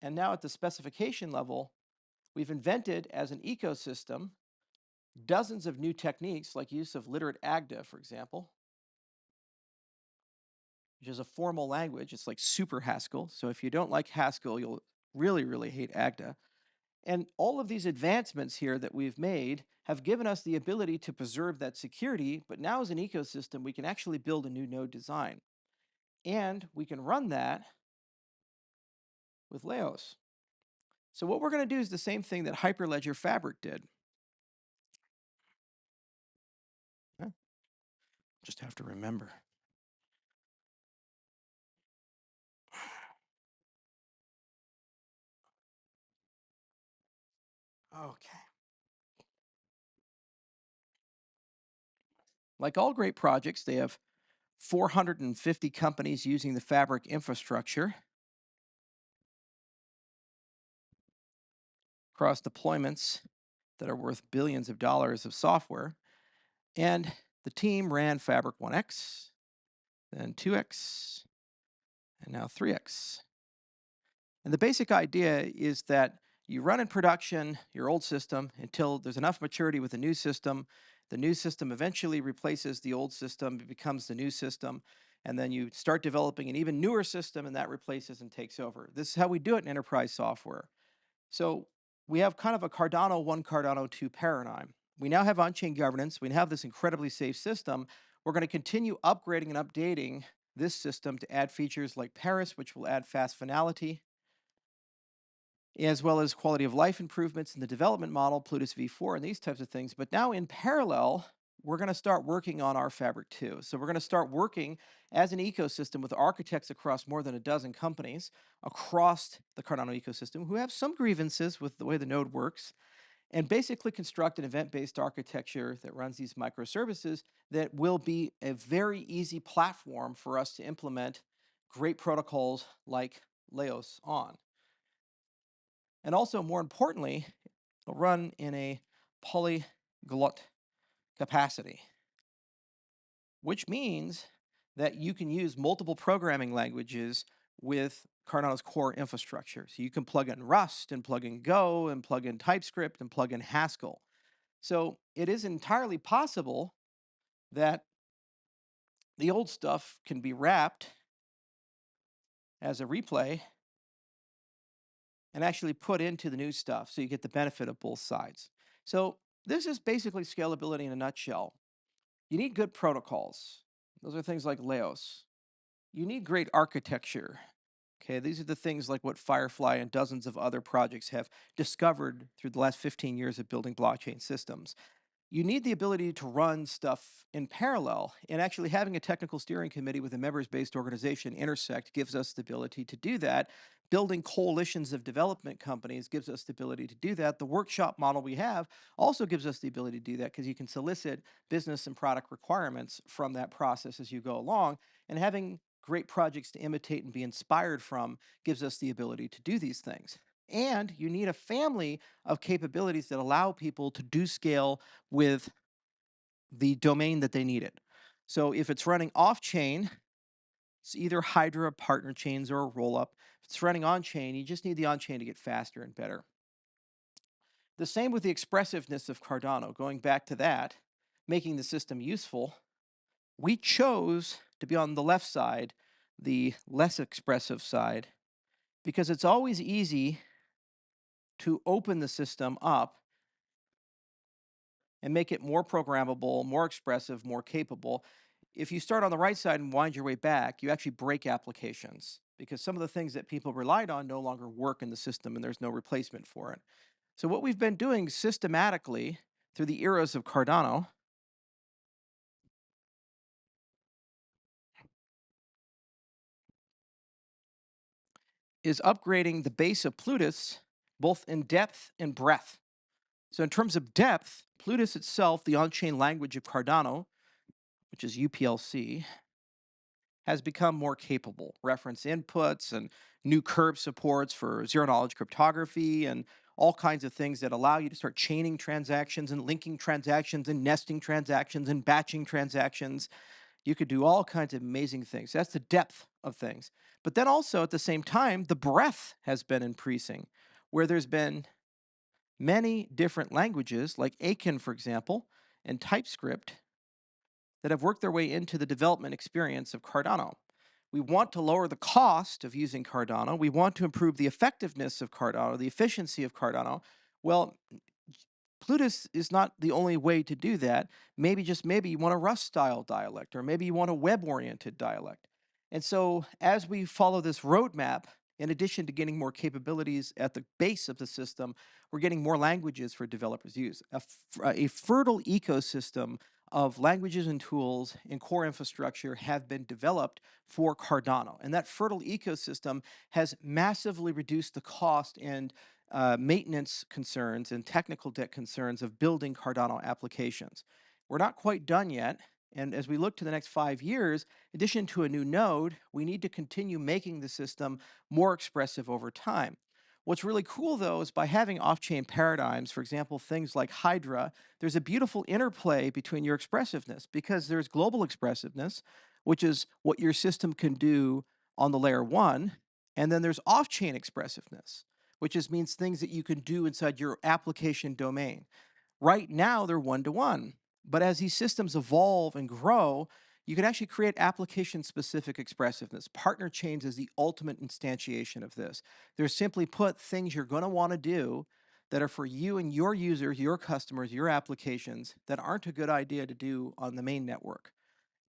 and now at the specification level, we've invented as an ecosystem dozens of new techniques like use of literate AGDA, for example, which is a formal language. It's like super Haskell. So if you don't like Haskell, you'll really, really hate AGDA. And all of these advancements here that we've made have given us the ability to preserve that security, but now as an ecosystem, we can actually build a new node design. And we can run that with Laos. So what we're going to do is the same thing that Hyperledger Fabric did. Just have to remember. Okay. Like all great projects, they have 450 companies using the Fabric infrastructure across deployments that are worth billions of dollars of software. And the team ran Fabric 1x, then 2x, and now 3x. And the basic idea is that you run in production your old system until there's enough maturity with the new system. The new system eventually replaces the old system, it becomes the new system, and then you start developing an even newer system and that replaces and takes over. This is how we do it in enterprise software. So we have kind of a Cardano 1, Cardano 2 paradigm. We now have on-chain governance. We have this incredibly safe system. We're going to continue upgrading and updating this system to add features like Paris, which will add fast finality, as well as quality of life improvements in the development model, Plutus V4, and these types of things. But now in parallel, we're going to start working on our Fabric 2. So we're going to start working as an ecosystem with architects across more than a dozen companies across the Cardano ecosystem who have some grievances with the way the node works, and basically construct an event-based architecture that runs these microservices that will be a very easy platform for us to implement great protocols like Laos on. And also, more importantly, it'll run in a polyglot capacity, which means that you can use multiple programming languages with Cardano's core infrastructure. So you can plug in Rust and plug in Go and plug in TypeScript and plug in Haskell. So it is entirely possible that the old stuff can be wrapped as a replay and actually put into the new stuff so you get the benefit of both sides. So this is basically scalability in a nutshell. You need good protocols. Those are things like Laos. You need great architecture. Okay, these are the things like what Firefly and dozens of other projects have discovered through the last 15 years of building blockchain systems. You need the ability to run stuff in parallel, and actually having a technical steering committee with a members-based organization, Intersect, gives us the ability to do that. Building coalitions of development companies gives us the ability to do that. The workshop model we have also gives us the ability to do that, because you can solicit business and product requirements from that process as you go along. And having great projects to imitate and be inspired from gives us the ability to do these things. And you need a family of capabilities that allow people to do scale with the domain that they need it. So if it's running off chain, it's either Hydra partner chains or a roll up. If it's running on chain, you just need the on chain to get faster and better. The same with the expressiveness of Cardano. Going back to that, making the system useful, we chose to be on the left side, the less expressive side, because it's always easy to open the system up and make it more programmable, more expressive, more capable. If you start on the right side and wind your way back, you actually break applications, because some of the things that people relied on no longer work in the system and there's no replacement for it. So what we've been doing systematically through the eras of Cardano is upgrading the base of Plutus both in depth and breadth. So in terms of depth, Plutus itself, the on-chain language of Cardano, which is UPLC, has become more capable. Reference inputs and new curve supports for zero-knowledge cryptography and all kinds of things that allow you to start chaining transactions and linking transactions and nesting transactions and batching transactions. You could do all kinds of amazing things. That's the depth of things. But then also at the same time, the breadth has been increasing, where there's been many different languages, like Aiken, for example, and TypeScript, that have worked their way into the development experience of Cardano. We want to lower the cost of using Cardano. We want to improve the effectiveness of Cardano, the efficiency of Cardano. Well, Plutus is not the only way to do that. Maybe, just maybe, you want a Rust style dialect, or maybe you want a web oriented dialect. And so, as we follow this roadmap, in addition to getting more capabilities at the base of the system, we're getting more languages for developers to use. A fertile ecosystem of languages and tools and core infrastructure have been developed for Cardano. And that fertile ecosystem has massively reduced the cost and maintenance concerns and technical debt concerns of building Cardano applications. We're not quite done yet. And as we look to the next 5 years, in addition to a new node, we need to continue making the system more expressive over time. What's really cool, though, is by having off-chain paradigms, for example, things like Hydra, there's a beautiful interplay between your expressiveness, because there's global expressiveness, which is what your system can do on the layer one, and then there's off-chain expressiveness, which means things that you can do inside your application domain. Right now, they're one-to-one, but as these systems evolve and grow, you can actually create application-specific expressiveness. Partner chains is the ultimate instantiation of this. They're simply put things you're going to want to do that are for you and your users, your customers, your applications, that aren't a good idea to do on the main network.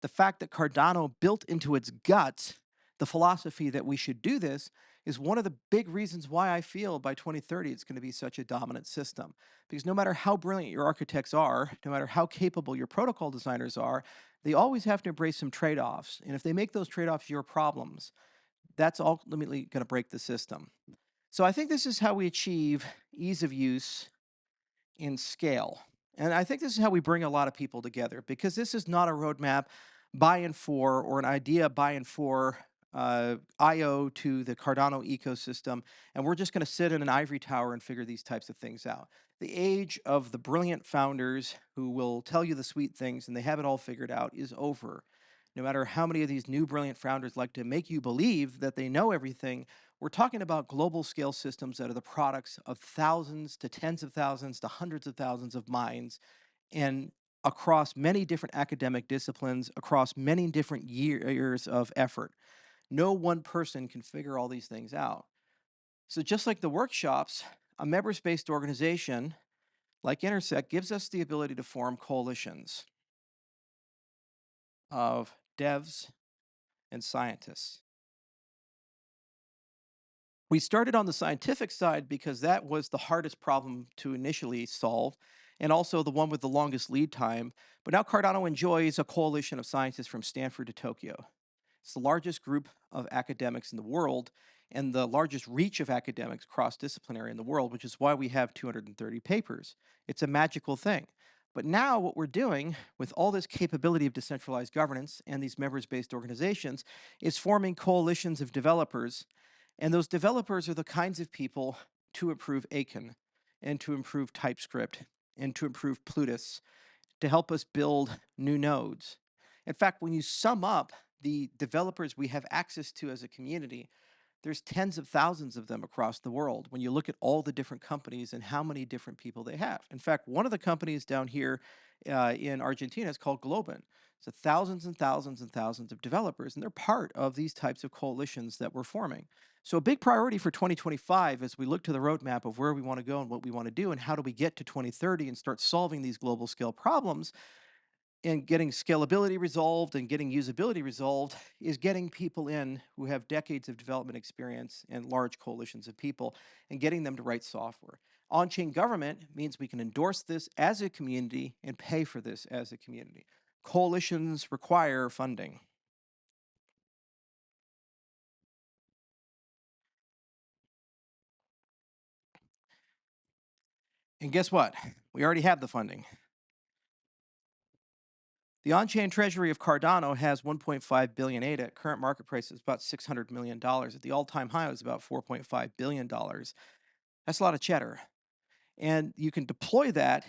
The fact that Cardano built into its guts the philosophy that we should do this is one of the big reasons why I feel by 2030 it's going to be such a dominant system. Because no matter how brilliant your architects are, no matter how capable your protocol designers are, they always have to embrace some trade-offs. And if they make those trade-offs your problems, that's ultimately going to break the system. So I think this is how we achieve ease of use in scale. And I think this is how we bring a lot of people together, because this is not a roadmap buy-in for, or an idea buy-in for IO to the Cardano ecosystem, and we're just going to sit in an ivory tower and figure these types of things out. The age of the brilliant founders who will tell you the sweet things and they have it all figured out is over. No matter how many of these new brilliant founders like to make you believe that they know everything, we're talking about global scale systems that are the products of thousands to tens of thousands to hundreds of thousands of minds, and across many different academic disciplines, across many different years of effort. No one person can figure all these things out. So, just like the workshops, a members based organization like Intersect gives us the ability to form coalitions of devs and scientists. We started on the scientific side because that was the hardest problem to initially solve and also the one with the longest lead time. But now Cardano enjoys a coalition of scientists from Stanford to Tokyo. It's the largest group of academics in the world and the largest reach of academics cross disciplinary in the world, which is why we have 230 papers. It's a magical thing. But now, what we're doing with all this capability of decentralized governance and these members based organizations is forming coalitions of developers. And those developers are the kinds of people to improve Aiken and to improve TypeScript and to improve Plutus to help us build new nodes. In fact, when you sum up the developers we have access to as a community, there's tens of thousands of them across the world when you look at all the different companies and how many different people they have. In fact, one of the companies down here in Argentina is called Globin. So thousands and thousands and thousands of developers, and they're part of these types of coalitions that we're forming. So a big priority for 2025 as we look to the roadmap of where we want to go and what we want to do and how do we get to 2030 and start solving these global scale problems and getting scalability resolved and getting usability resolved is getting people in who have decades of development experience and large coalitions of people and getting them to write software. On-chain government means we can endorse this as a community and pay for this as a community. Coalitions require funding. And guess what? We already have the funding. The on-chain treasury of Cardano has 1.5 billion ADA. At current market price is about $600 million. At the all-time high, it was about $4.5 billion. That's a lot of cheddar. And you can deploy that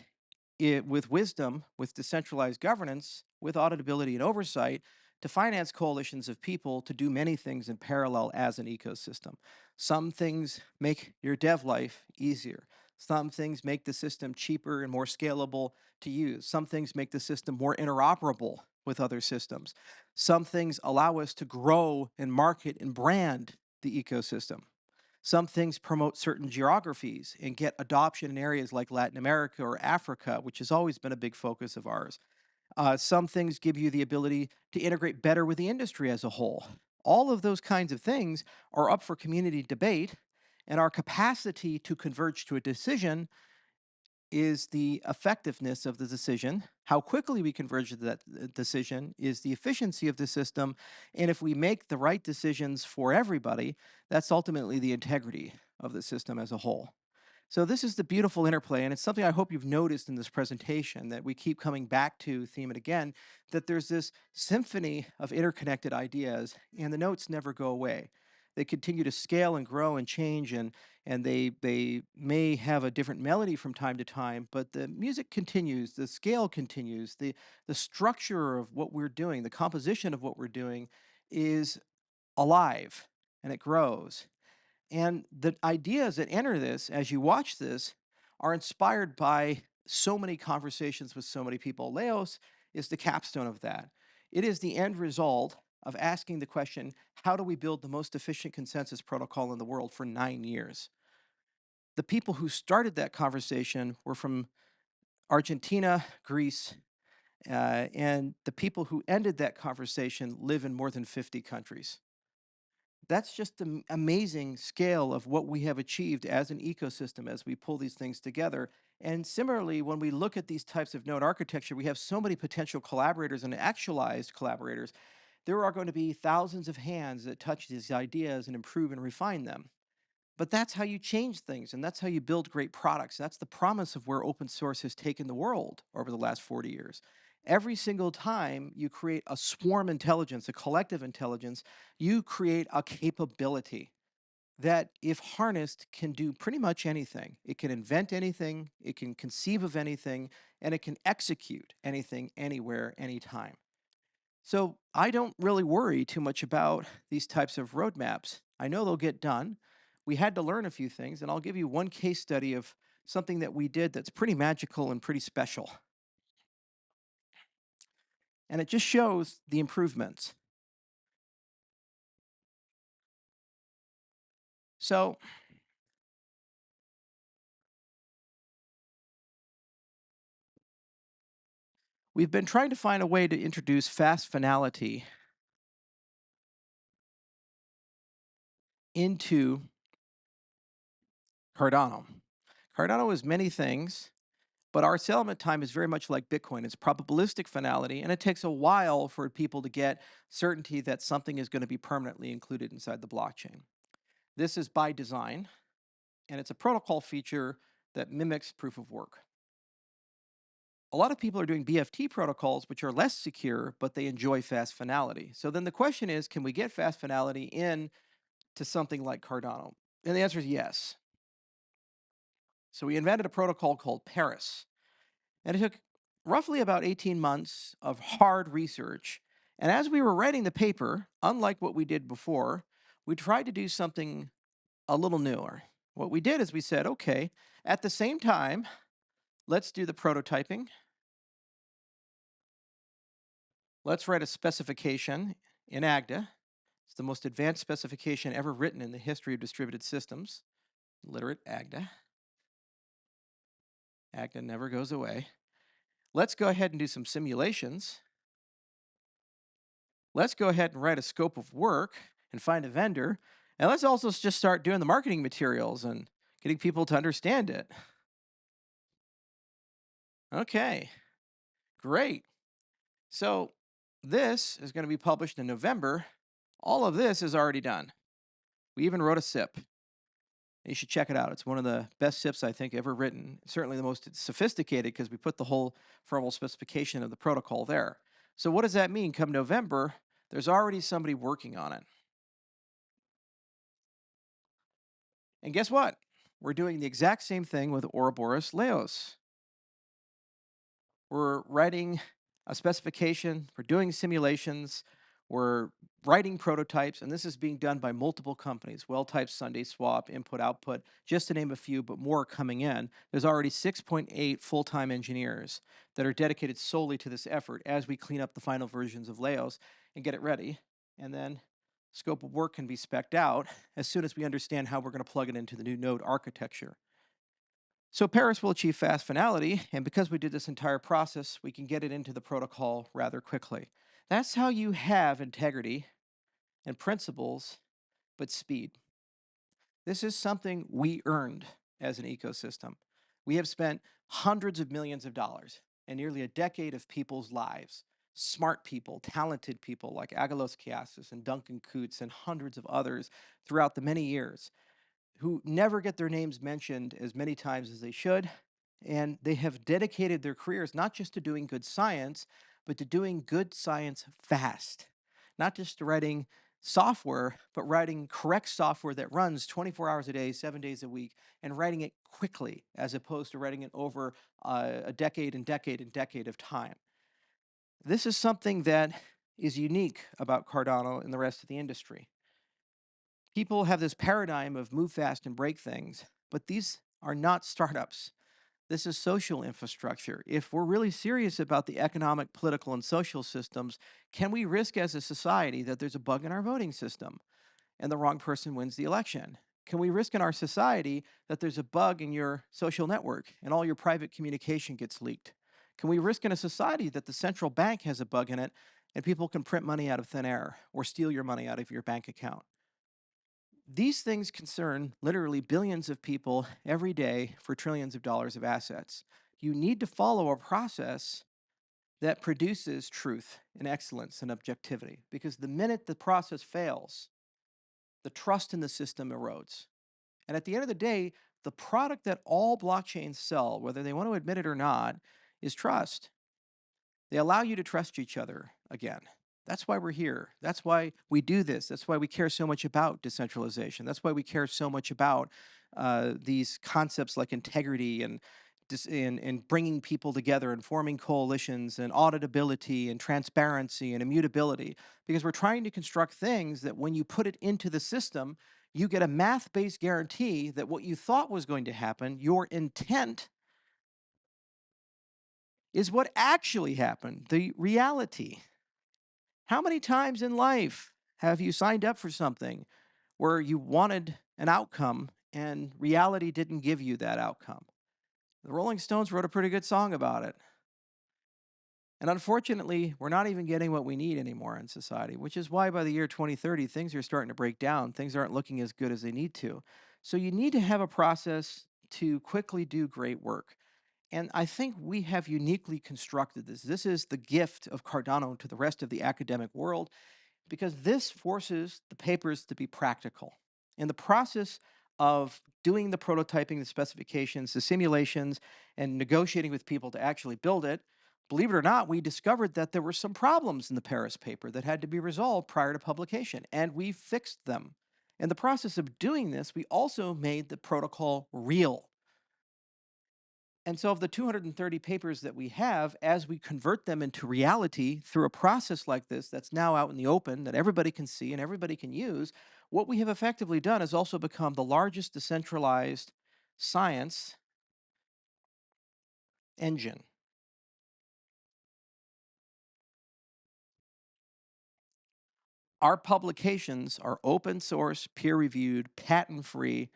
with wisdom, with decentralized governance, with auditability and oversight to finance coalitions of people to do many things in parallel as an ecosystem. Some things make your dev life easier. Some things make the system cheaper and more scalable to use. Some things make the system more interoperable with other systems. Some things allow us to grow and market and brand the ecosystem. Some things promote certain geographies and get adoption in areas like Latin America or Africa, which has always been a big focus of ours. Some things give you the ability to integrate better with the industry as a whole. All of those kinds of things are up for community debate, and our capacity to converge to a decision is the effectiveness of the decision. How quickly we converge to that decision is the efficiency of the system. And if we make the right decisions for everybody, that's ultimately the integrity of the system as a whole. So this is the beautiful interplay, and it's something I hope you've noticed in this presentation that we keep coming back to, theme it again, that there's this symphony of interconnected ideas, and the notes never go away. They continue to scale and grow and change, and they may have a different melody from time to time, but the music continues, the scale continues, the structure of what we're doing, the composition of what we're doing is alive, and it grows. And the ideas that enter this as you watch this are inspired by so many conversations with so many people. Laos is the capstone of that. It is the end result of asking the question, how do we build the most efficient consensus protocol in the world for 9 years? The people who started that conversation were from Argentina, Greece, and the people who ended that conversation live in more than 50 countries. That's just the amazing scale of what we have achieved as an ecosystem as we pull these things together. And similarly, when we look at these types of node architecture, we have so many potential collaborators and actualized collaborators. There are going to be thousands of hands that touch these ideas and improve and refine them. But that's how you change things, and that's how you build great products. That's the promise of where open source has taken the world over the last 40 years. Every single time you create a swarm intelligence, a collective intelligence, you create a capability that, if harnessed, can do pretty much anything. It can invent anything, it can conceive of anything, and it can execute anything, anywhere, anytime. So I don't really worry too much about these types of roadmaps. I know they'll get done. We had to learn a few things, and I'll give you one case study of something that we did that's pretty magical and pretty special. And it just shows the improvements. So We've been trying to find a way to introduce fast finality into Cardano. Cardano is many things, but our settlement time is very much like Bitcoin. It's probabilistic finality, and it takes a while for people to get certainty that something is going to be permanently included inside the blockchain. This is by design, and it's a protocol feature that mimics proof of work. A lot of people are doing BFT protocols, which are less secure, but they enjoy fast finality. So then the question is, can we get fast finality in to something like Cardano? And the answer is yes. So we invented a protocol called Paris. And it took roughly about 18 months of hard research. And as we were writing the paper, unlike what we did before, we tried to do something a little newer. What we did is we said, okay, at the same time, let's do the prototyping. Let's write a specification in AGDA. It's the most advanced specification ever written in the history of distributed systems. Literate AGDA. AGDA never goes away. Let's go ahead and do some simulations. Let's go ahead and write a scope of work and find a vendor. And let's also just start doing the marketing materials and getting people to understand it. Okay, great. So this is going to be published in November. All of this is already done. We even wrote a SIP. You should check it out. It's one of the best SIPs I think ever written. Certainly the most sophisticated because we put the whole formal specification of the protocol there. So what does that mean? Come November, there's already somebody working on it. And guess what? We're doing the exact same thing with Ouroboros Laos. We're writing a specification, we're doing simulations, we're writing prototypes, and this is being done by multiple companies, Well-Typed, Sunday Swap, Input Output, just to name a few, but more coming in. There's already 6.8 full-time engineers that are dedicated solely to this effort as we clean up the final versions of Laos and get it ready. And then scope of work can be spec'd out as soon as we understand how we're going to plug it into the new node architecture. So Paris will achieve fast finality, and because we did this entire process, we can get it into the protocol rather quickly. That's how you have integrity and principles, but speed. This is something we earned as an ecosystem. We have spent hundreds of millions of dollars and nearly a decade of people's lives, smart people, talented people like Agalos Kiasis and Duncan Coots and hundreds of others throughout the many years who never get their names mentioned as many times as they should. And they have dedicated their careers not just to doing good science, but to doing good science fast. Not just to writing software, but writing correct software that runs 24 hours a day, 7 days a week, and writing it quickly, as opposed to writing it over a decade and decade and decade of time. This is something that is unique about Cardano and the rest of the industry. People have this paradigm of move fast and break things, but these are not startups. This is social infrastructure. If we're really serious about the economic, political, and social systems, can we risk as a society that there's a bug in our voting system and the wrong person wins the election? Can we risk in our society that there's a bug in your social network and all your private communication gets leaked? Can we risk in a society that the central bank has a bug in it and people can print money out of thin air or steal your money out of your bank account? These things concern literally billions of people every day for trillions of dollars of assets. You need to follow a process that produces truth and excellence and objectivity, because the minute the process fails, the trust in the system erodes. And at the end of the day, the product that all blockchains sell, whether they want to admit it or not, is trust. They allow you to trust each other again. That's why we're here. That's why we do this. That's why we care so much about decentralization. That's why we care so much about these concepts like integrity and bringing people together and forming coalitions and auditability and transparency and immutability. Because we're trying to construct things that when you put it into the system, you get a math-based guarantee that what you thought was going to happen, your intent is what actually happened, the reality. How many times in life have you signed up for something where you wanted an outcome and reality didn't give you that outcome? The Rolling Stones wrote a pretty good song about it. And unfortunately, we're not even getting what we need anymore in society, which is why by the year 2030, things are starting to break down. Things aren't looking as good as they need to. So you need to have a process to quickly do great work. And I think we have uniquely constructed this. This is the gift of Cardano to the rest of the academic world because this forces the papers to be practical. In the process of doing the prototyping, the specifications, the simulations, and negotiating with people to actually build it, believe it or not, we discovered that there were some problems in the Paris paper that had to be resolved prior to publication, and we fixed them. In the process of doing this, we also made the protocol real. And so, of the 230 papers that we have, as we convert them into reality through a process like this that's now out in the open that everybody can see and everybody can use, what we have effectively done is also become the largest decentralized science engine. Our publications are open source, peer reviewed, patent free,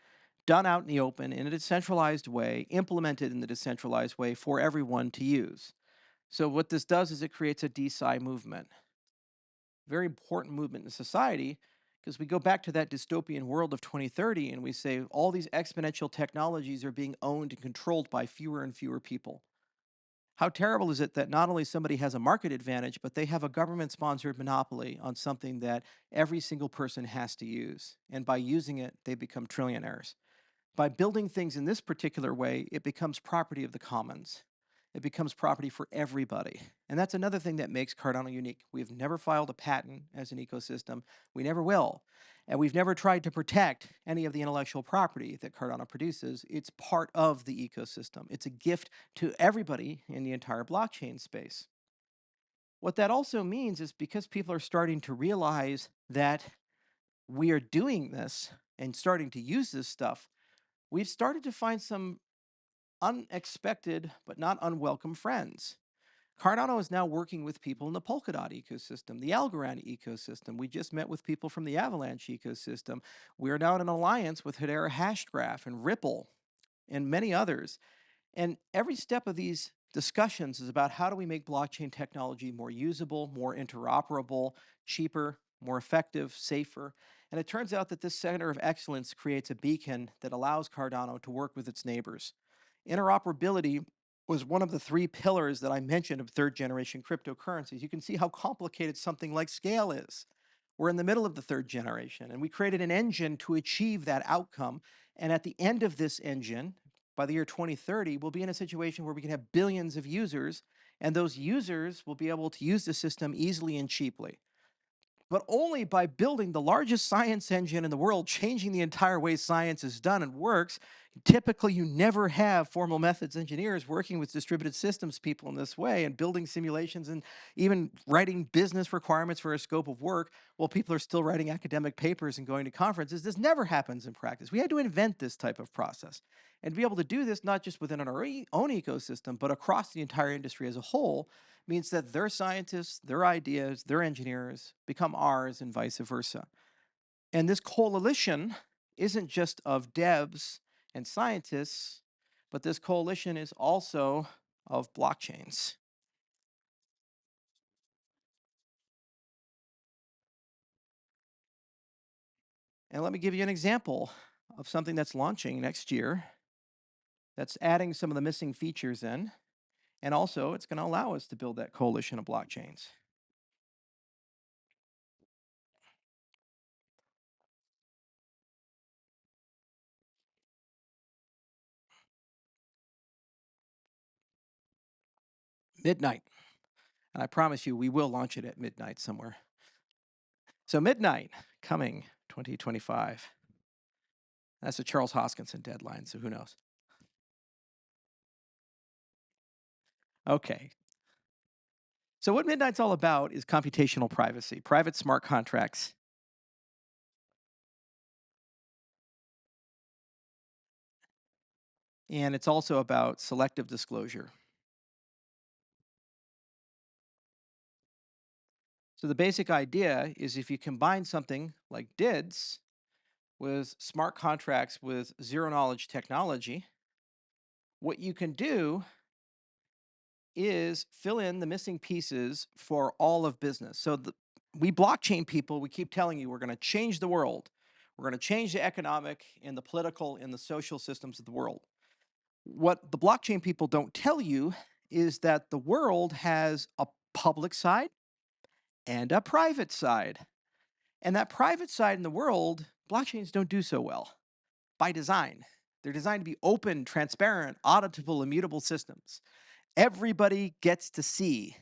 done out in the open in a decentralized way, implemented in the decentralized way for everyone to use. So, what this does is it creates a DeSci movement. Very important movement in society because we go back to that dystopian world of 2030 and we say all these exponential technologies are being owned and controlled by fewer and fewer people. How terrible is it that not only somebody has a market advantage, but they have a government sponsored monopoly on something that every single person has to use? And by using it, they become trillionaires. By building things in this particular way, it becomes property of the commons. It becomes property for everybody. And that's another thing that makes Cardano unique. We've never filed a patent as an ecosystem. We never will. And we've never tried to protect any of the intellectual property that Cardano produces. It's part of the ecosystem. It's a gift to everybody in the entire blockchain space. What that also means is because people are starting to realize that we are doing this and starting to use this stuff, we've started to find some unexpected but not unwelcome friends. Cardano is now working with people in the Polkadot ecosystem, the Algorand ecosystem. We just met with people from the Avalanche ecosystem. We're now in an alliance with Hedera Hashgraph and Ripple and many others. And every step of these discussions is about how do we make blockchain technology more usable, more interoperable, cheaper, more effective, safer. And it turns out that this center of excellence creates a beacon that allows Cardano to work with its neighbors. Interoperability was one of the three pillars that I mentioned of third generation cryptocurrencies. You can see how complicated something like scale is. We're in the middle of the third generation, and we created an engine to achieve that outcome. And at the end of this engine, by the year 2030, we'll be in a situation where we can have billions of users, and those users will be able to use the system easily and cheaply, but only by building the largest science engine in the world, changing the entire way science is done and works. Typically, you never have formal methods engineers working with distributed systems people in this way and building simulations and even writing business requirements for a scope of work while people are still writing academic papers and going to conferences. This never happens in practice. We had to invent this type of process. And to be able to do this, not just within our own ecosystem, but across the entire industry as a whole, means that their scientists, their ideas, their engineers become ours and vice versa. And this coalition isn't just of devs and scientists, but this coalition is also of blockchains. And let me give you an example of something that's launching next year that's adding some of the missing features in. And also, it's going to allow us to build that coalition of blockchains. Midnight. And I promise you, we will launch it at midnight somewhere. So, midnight coming 2025. That's a Charles Hoskinson deadline, so who knows? Okay. So, what Midnight's all about is computational privacy, private smart contracts. And it's also about selective disclosure. So, the basic idea is if you combine something like DIDs with smart contracts with zero knowledge technology, what you can do is fill in the missing pieces for all of business. So we blockchain people, we keep telling you we're going to change the world. We're going to change the economic and the political and the social systems of the world. What the blockchain people don't tell you is that the world has a public side and a private side. And that private side in the world, blockchains don't do so well by design. They're designed to be open, transparent, auditable, immutable systems. Everybody gets to see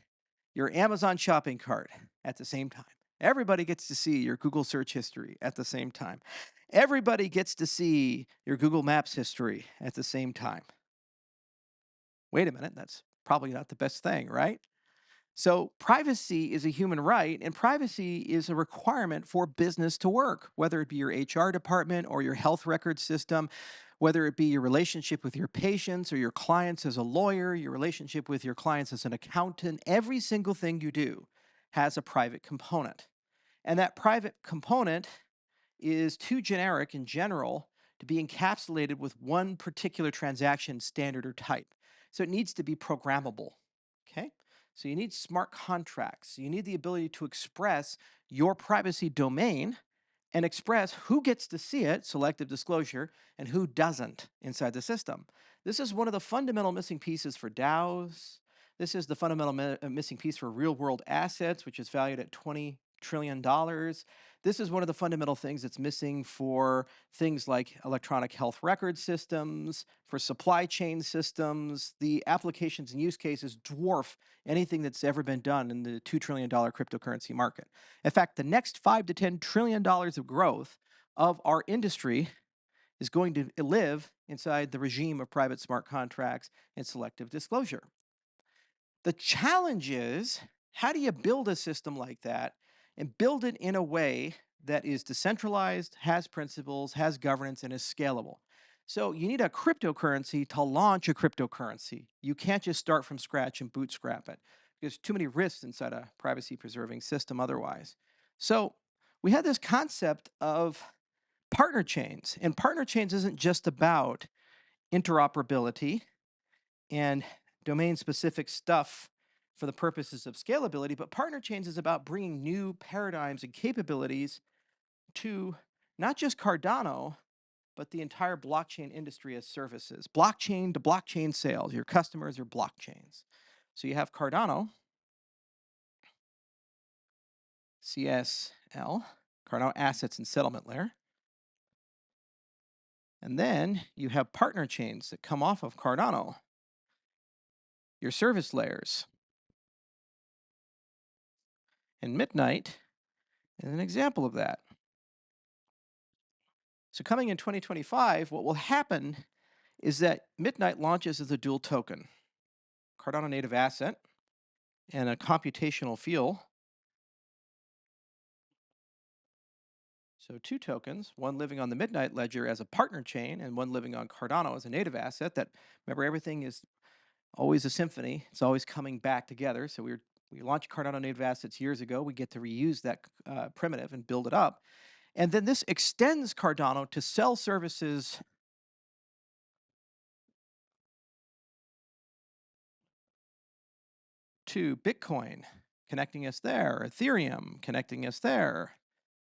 your Amazon shopping cart at the same time. Everybody gets to see your Google search history at the same time. Everybody gets to see your Google Maps history at the same time. Wait a minute, that's probably not the best thing, right? So privacy is a human right, and privacy is a requirement for business to work, whether it be your HR department or your health record system, whether it be your relationship with your patients or your clients as a lawyer, your relationship with your clients as an accountant. Every single thing you do has a private component. And that private component is too generic in general to be encapsulated with one particular transaction standard or type. So it needs to be programmable, okay? So you need smart contracts. You need the ability to express your privacy domain and express who gets to see it, selective disclosure, and who doesn't inside the system. This is one of the fundamental missing pieces for DAOs. This is the fundamental missing piece for real world assets, which is valued at $20 trillion. This is one of the fundamental things that's missing for things like electronic health record systems, for supply chain systems. The applications and use cases dwarf anything that's ever been done in the $2 trillion cryptocurrency market. In fact, the next $5 to $10 trillion of growth of our industry is going to live inside the regime of private smart contracts and selective disclosure. The challenge is, how do you build a system like that and build it in a way that is decentralized, has principles, has governance, and is scalable? So you need a cryptocurrency to launch a cryptocurrency. You can't just start from scratch and bootstrap it. There's too many risks inside a privacy-preserving system otherwise. So we had this concept of partner chains, and partner chains isn't just about interoperability and domain-specific stuff for the purposes of scalability, but partner chains is about bringing new paradigms and capabilities to not just Cardano, but the entire blockchain industry as services. Blockchain to blockchain sales. Your customers are blockchains. So you have Cardano, CSL, Cardano Assets and Settlement Layer. And then you have partner chains that come off of Cardano, your service layers. And Midnight is an example of that. So coming in 2025, what will happen is that Midnight launches as a dual token, Cardano native asset, and a computational fuel. So two tokens, one living on the Midnight ledger as a partner chain and one living on Cardano as a native asset. That, remember, everything is always a symphony. It's always coming back together. So we launched Cardano native assets years ago. We get to reuse that primitive and build it up. And then this extends Cardano to sell services to Bitcoin, connecting us there, Ethereum, connecting us there.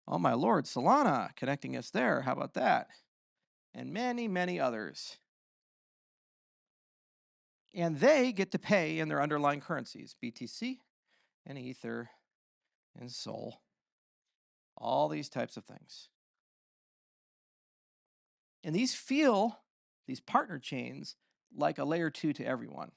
Oh my Lord, Solana, connecting us there. How about that? And many, many others. And they get to pay in their underlying currencies, BTC and Ether and Sol, all these types of things. And these partner chains, like a layer 2 to everyone.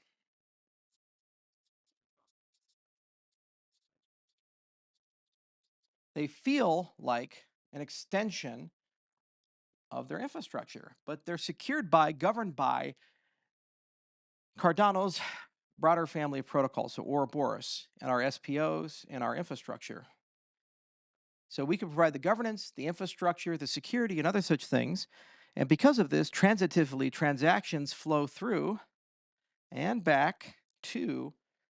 They feel like an extension of their infrastructure, but they're secured by, governed by Cardano's broader family of protocols, so Ouroboros, and our SPOs and our infrastructure. So we can provide the governance, the infrastructure, the security, and other such things. And because of this, transitively, transactions flow through and back to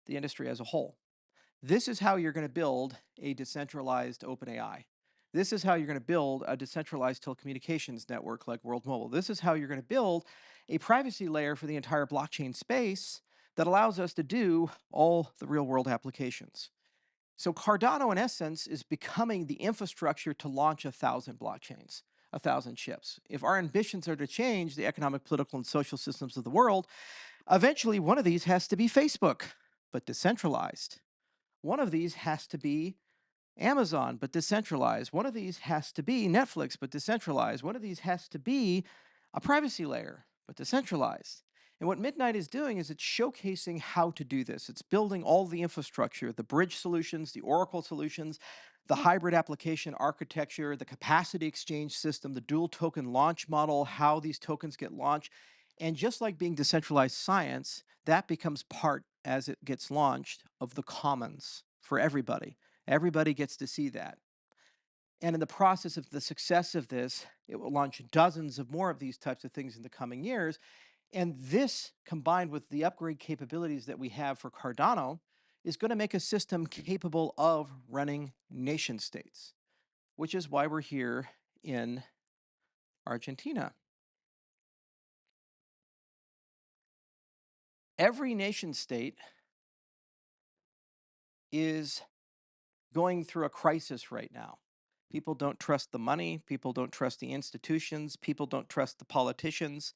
the industry as a whole. This is how you're going to build a decentralized OpenAI. This is how you're going to build a decentralized telecommunications network like World Mobile. This is how you're going to build a privacy layer for the entire blockchain space that allows us to do all the real world applications. So Cardano, in essence, is becoming the infrastructure to launch 1,000 blockchains, 1,000 chips. If our ambitions are to change the economic, political, and social systems of the world, eventually one of these has to be Facebook, but decentralized. One of these has to be Amazon, but decentralized. One of these has to be Netflix, but decentralized. One of these has to be a privacy layer, but decentralized. And what Midnight is doing is it's showcasing how to do this. It's building all the infrastructure, the bridge solutions, the Oracle solutions, the hybrid application architecture, the capacity exchange system, the dual token launch model, how these tokens get launched. And just like being decentralized science, that becomes part as it gets launched of the commons for everybody. Everybody gets to see that. And in the process of the success of this, it will launch dozens of more of these types of things in the coming years. And this, combined with the upgrade capabilities that we have for Cardano, is going to make a system capable of running nation states, which is why we're here in Argentina. Every nation state is going through a crisis right now. People don't trust the money. People don't trust the institutions. People don't trust the politicians.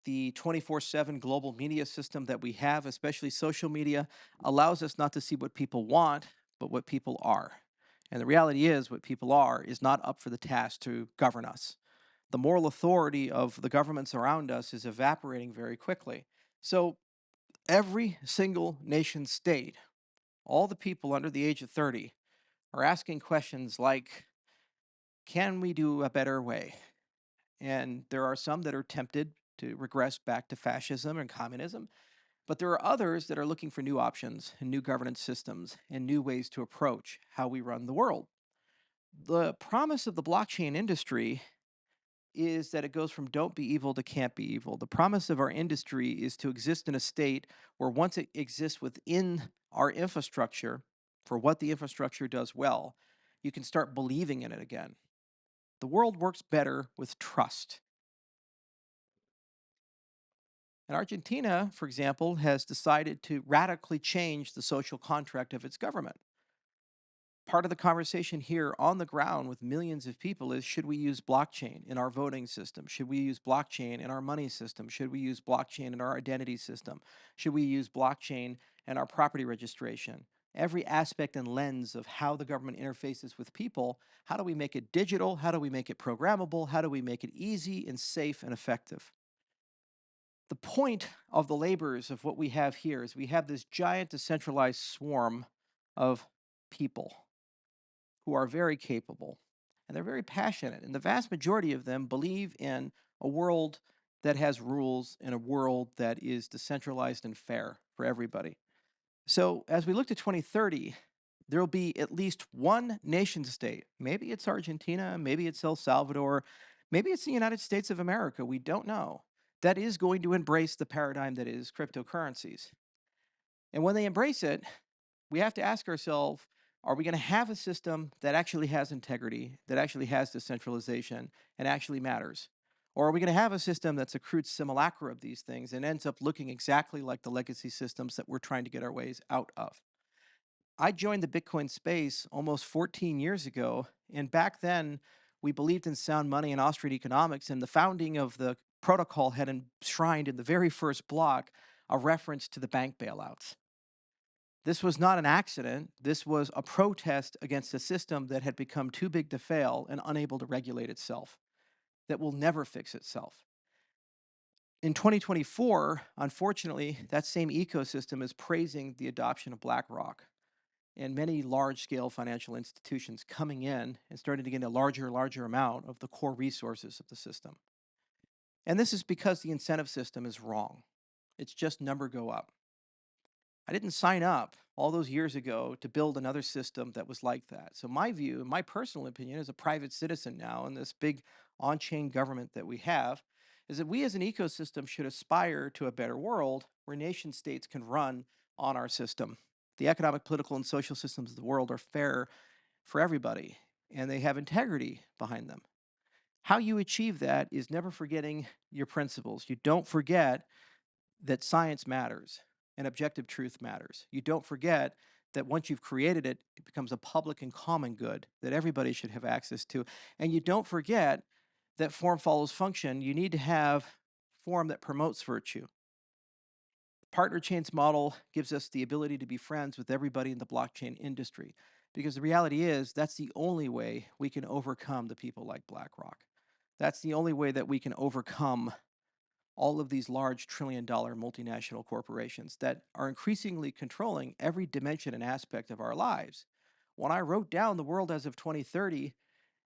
The 24/7 global media system that we have, especially social media, allows us not to see what people want, but what people are. And the reality is, what people are is not up for the task to govern us. The moral authority of the governments around us is evaporating very quickly. So every single nation state, all the people under the age of 30, are asking questions like, can we do a better way? And there are some that are tempted to regress back to fascism and communism, but there are others that are looking for new options and new governance systems and new ways to approach how we run the world. The promise of the blockchain industry is that it goes from don't be evil to can't be evil. The promise of our industry is to exist in a state where once it exists within our infrastructure for what the infrastructure does well, you can start believing in it again. The world works better with trust. And Argentina, for example, has decided to radically change the social contract of its government. Part of the conversation here on the ground with millions of people is, should we use blockchain in our voting system? Should we use blockchain in our money system? Should we use blockchain in our identity system? Should we use blockchain in our property registration? Every aspect and lens of how the government interfaces with people, how do we make it digital? How do we make it programmable? How do we make it easy and safe and effective? The point of the labors of what we have here is we have this giant decentralized swarm of people who are very capable and they're very passionate. And the vast majority of them believe in a world that has rules and a world that is decentralized and fair for everybody. So as we look to 2030, there will be at least one nation state. Maybe it's Argentina, maybe it's El Salvador, maybe it's the United States of America. We don't know. That is going to embrace the paradigm that is cryptocurrencies. And when they embrace it, we have to ask ourselves, are we going to have a system that actually has integrity, that actually has decentralization, and actually matters? Or are we going to have a system that's a crude simulacra of these things and ends up looking exactly like the legacy systems that we're trying to get our ways out of? I joined the Bitcoin space almost 14 years ago, and back then we believed in sound money and Austrian economics, and the founding of the protocol had enshrined in the very first block a reference to the bank bailouts. This was not an accident. This was a protest against a system that had become too big to fail and unable to regulate itself, that will never fix itself. In 2024, unfortunately, that same ecosystem is praising the adoption of BlackRock and many large-scale financial institutions coming in and starting to get a larger and larger amount of the core resources of the system. And this is because the incentive system is wrong. It's just number go up. I didn't sign up all those years ago to build another system that was like that. So my view, my personal opinion as a private citizen now in this big on-chain government that we have, is that we as an ecosystem should aspire to a better world where nation states can run on our system. The economic, political, and social systems of the world are fair for everybody, and they have integrity behind them. How you achieve that is never forgetting your principles. You don't forget that science matters. and objective truth matters. You don't forget that once you've created it, it becomes a public and common good that everybody should have access to. And you don't forget that form follows function. You need to have form that promotes virtue. Partner chains model gives us the ability to be friends with everybody in the blockchain industry, because the reality is that's the only way we can overcome the people like BlackRock. That's the only way that we can overcome all of these large trillion-dollar multinational corporations that are increasingly controlling every dimension and aspect of our lives. When I wrote down the world as of 2030,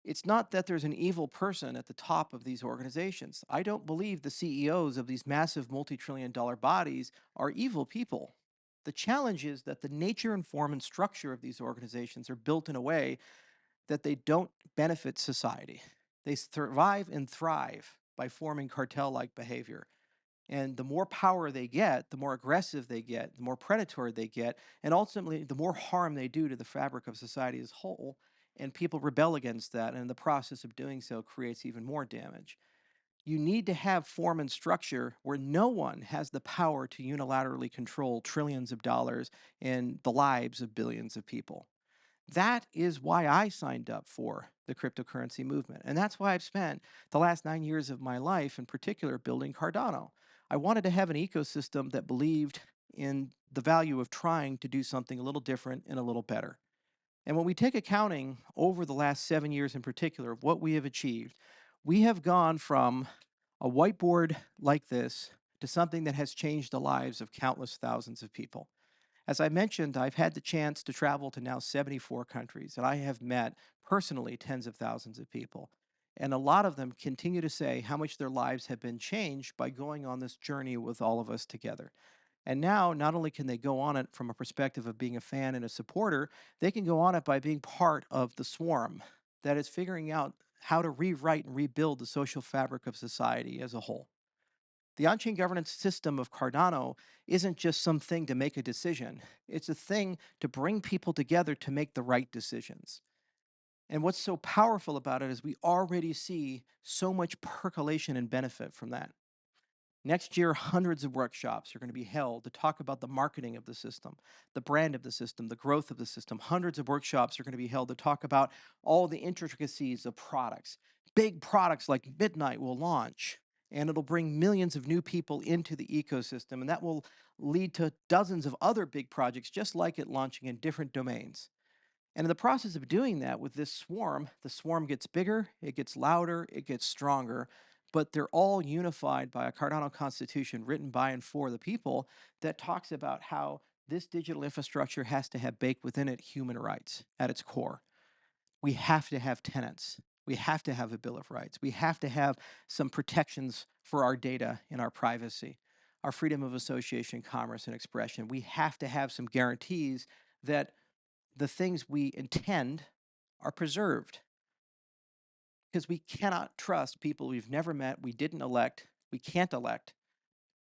it's not that there's an evil person at the top of these organizations. I don't believe the CEOs of these massive multi-trillion-dollar bodies are evil people. The challenge is that the nature and form and structure of these organizations are built in a way that they don't benefit society. They survive and thrive by forming cartel-like behavior. And the more power they get, the more aggressive they get, the more predatory they get, and ultimately the more harm they do to the fabric of society as a whole. And people rebel against that, and in the process of doing so creates even more damage. You need to have form and structure where no one has the power to unilaterally control trillions of dollars and the lives of billions of people. That is why I signed up for the cryptocurrency movement. And that's why I've spent the last 9 years of my life, in particular, building Cardano. I wanted to have an ecosystem that believed in the value of trying to do something a little different and a little better. And when we take accounting over the last 7 years in particular of what we have achieved, we have gone from a whiteboard like this to something that has changed the lives of countless thousands of people. As I mentioned, I've had the chance to travel to now 74 countries, and I have met personally tens of thousands of people. And a lot of them continue to say how much their lives have been changed by going on this journey with all of us together. And now, not only can they go on it from a perspective of being a fan and a supporter, they can go on it by being part of the swarm that is figuring out how to rewrite and rebuild the social fabric of society as a whole. The on chain governance system of Cardano isn't just something to make a decision, it's a thing to bring people together to make the right decisions. And what's so powerful about it is we already see so much percolation and benefit from that. Next year, hundreds of workshops are going to be held to talk about the marketing of the system, the brand of the system, the growth of the system. Hundreds of workshops are going to be held to talk about all the intricacies of products. Big products like Midnight will launch, and it'll bring millions of new people into the ecosystem, and that will lead to dozens of other big projects just like it launching in different domains. And in the process of doing that with this swarm, the swarm gets bigger, it gets louder, it gets stronger, but they're all unified by a Cardano constitution written by and for the people that talks about how this digital infrastructure has to have baked within it human rights at its core. We have to have tenants. We have to have a Bill of Rights. We have to have some protections for our data and our privacy, our freedom of association, commerce, and expression. We have to have some guarantees that the things we intend are preserved, because we cannot trust people we've never met, we didn't elect, we can't elect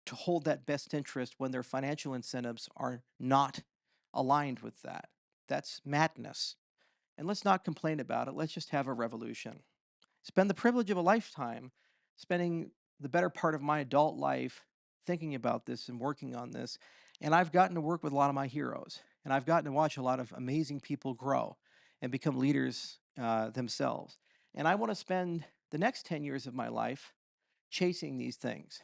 to hold that best interest when their financial incentives are not aligned with that. That's madness. And let's not complain about it. Let's just have a revolution. Spend the privilege of a lifetime spending the better part of my adult life thinking about this and working on this. And I've gotten to work with a lot of my heroes, and I've gotten to watch a lot of amazing people grow and become leaders themselves. And I want to spend the next 10 years of my life chasing these things.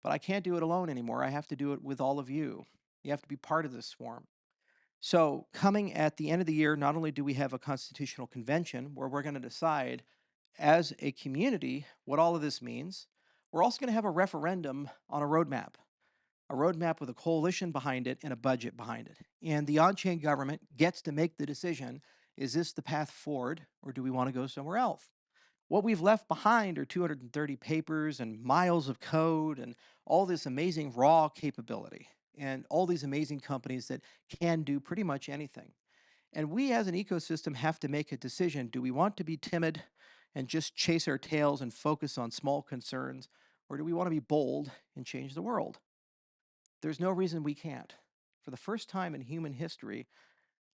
But I can't do it alone anymore. I have to do it with all of you. You have to be part of this swarm. So, coming at the end of the year, not only do we have a constitutional convention where we're going to decide as a community what all of this means, we're also going to have a referendum on a roadmap with a coalition behind it and a budget behind it. And the on chain government gets to make the decision, is this the path forward, or do we want to go somewhere else? What we've left behind are 230 papers and miles of code and all this amazing raw capability and all these amazing companies that can do pretty much anything. And we as an ecosystem have to make a decision. Do we want to be timid and just chase our tails and focus on small concerns? Or do we want to be bold and change the world? There's no reason we can't. For the first time in human history,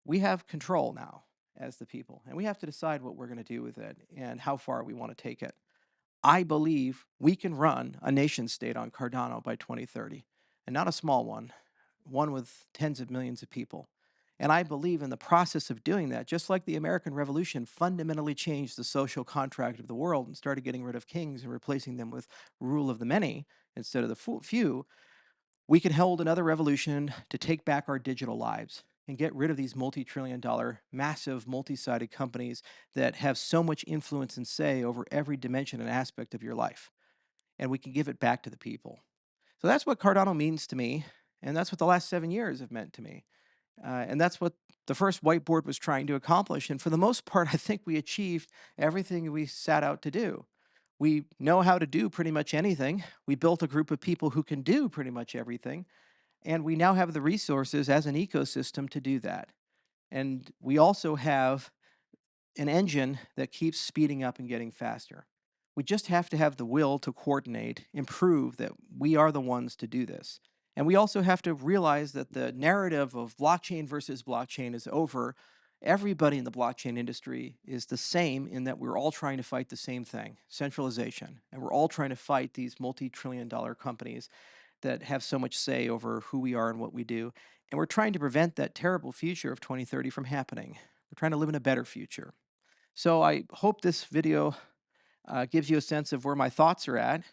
we have control now as the people, and we have to decide what we're going to do with it and how far we want to take it. I believe we can run a nation state on Cardano by 2030, and not a small one. one with tens of millions of people. And I believe in the process of doing that, just like the American Revolution fundamentally changed the social contract of the world and started getting rid of kings and replacing them with rule of the many instead of the few, we could hold another revolution to take back our digital lives and get rid of these multi-trillion-dollar, massive, multi-sided companies that have so much influence and say over every dimension and aspect of your life. And we can give it back to the people. So that's what Cardano means to me, and that's what the last 7 years have meant to me. And that's what the first whiteboard was trying to accomplish. And for the most part, I think we achieved everything we set out to do. We know how to do pretty much anything. We built a group of people who can do pretty much everything. And we now have the resources as an ecosystem to do that. And we also have an engine that keeps speeding up and getting faster. We just have to have the will to coordinate and prove that we are the ones to do this. And we also have to realize that the narrative of blockchain versus blockchain is over. Everybody in the blockchain industry is the same in that we're all trying to fight the same thing, centralization. And we're all trying to fight these multi-trillion-dollar companies that have so much say over who we are and what we do. And we're trying to prevent that terrible future of 2030 from happening. We're trying to live in a better future. So I hope this video gives you a sense of where my thoughts are at.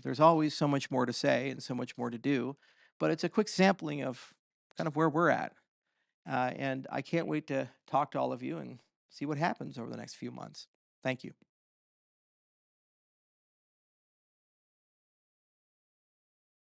There's always so much more to say and so much more to do, but it's a quick sampling of kind of where we're at. And I can't wait to talk to all of you and see what happens over the next few months. Thank you.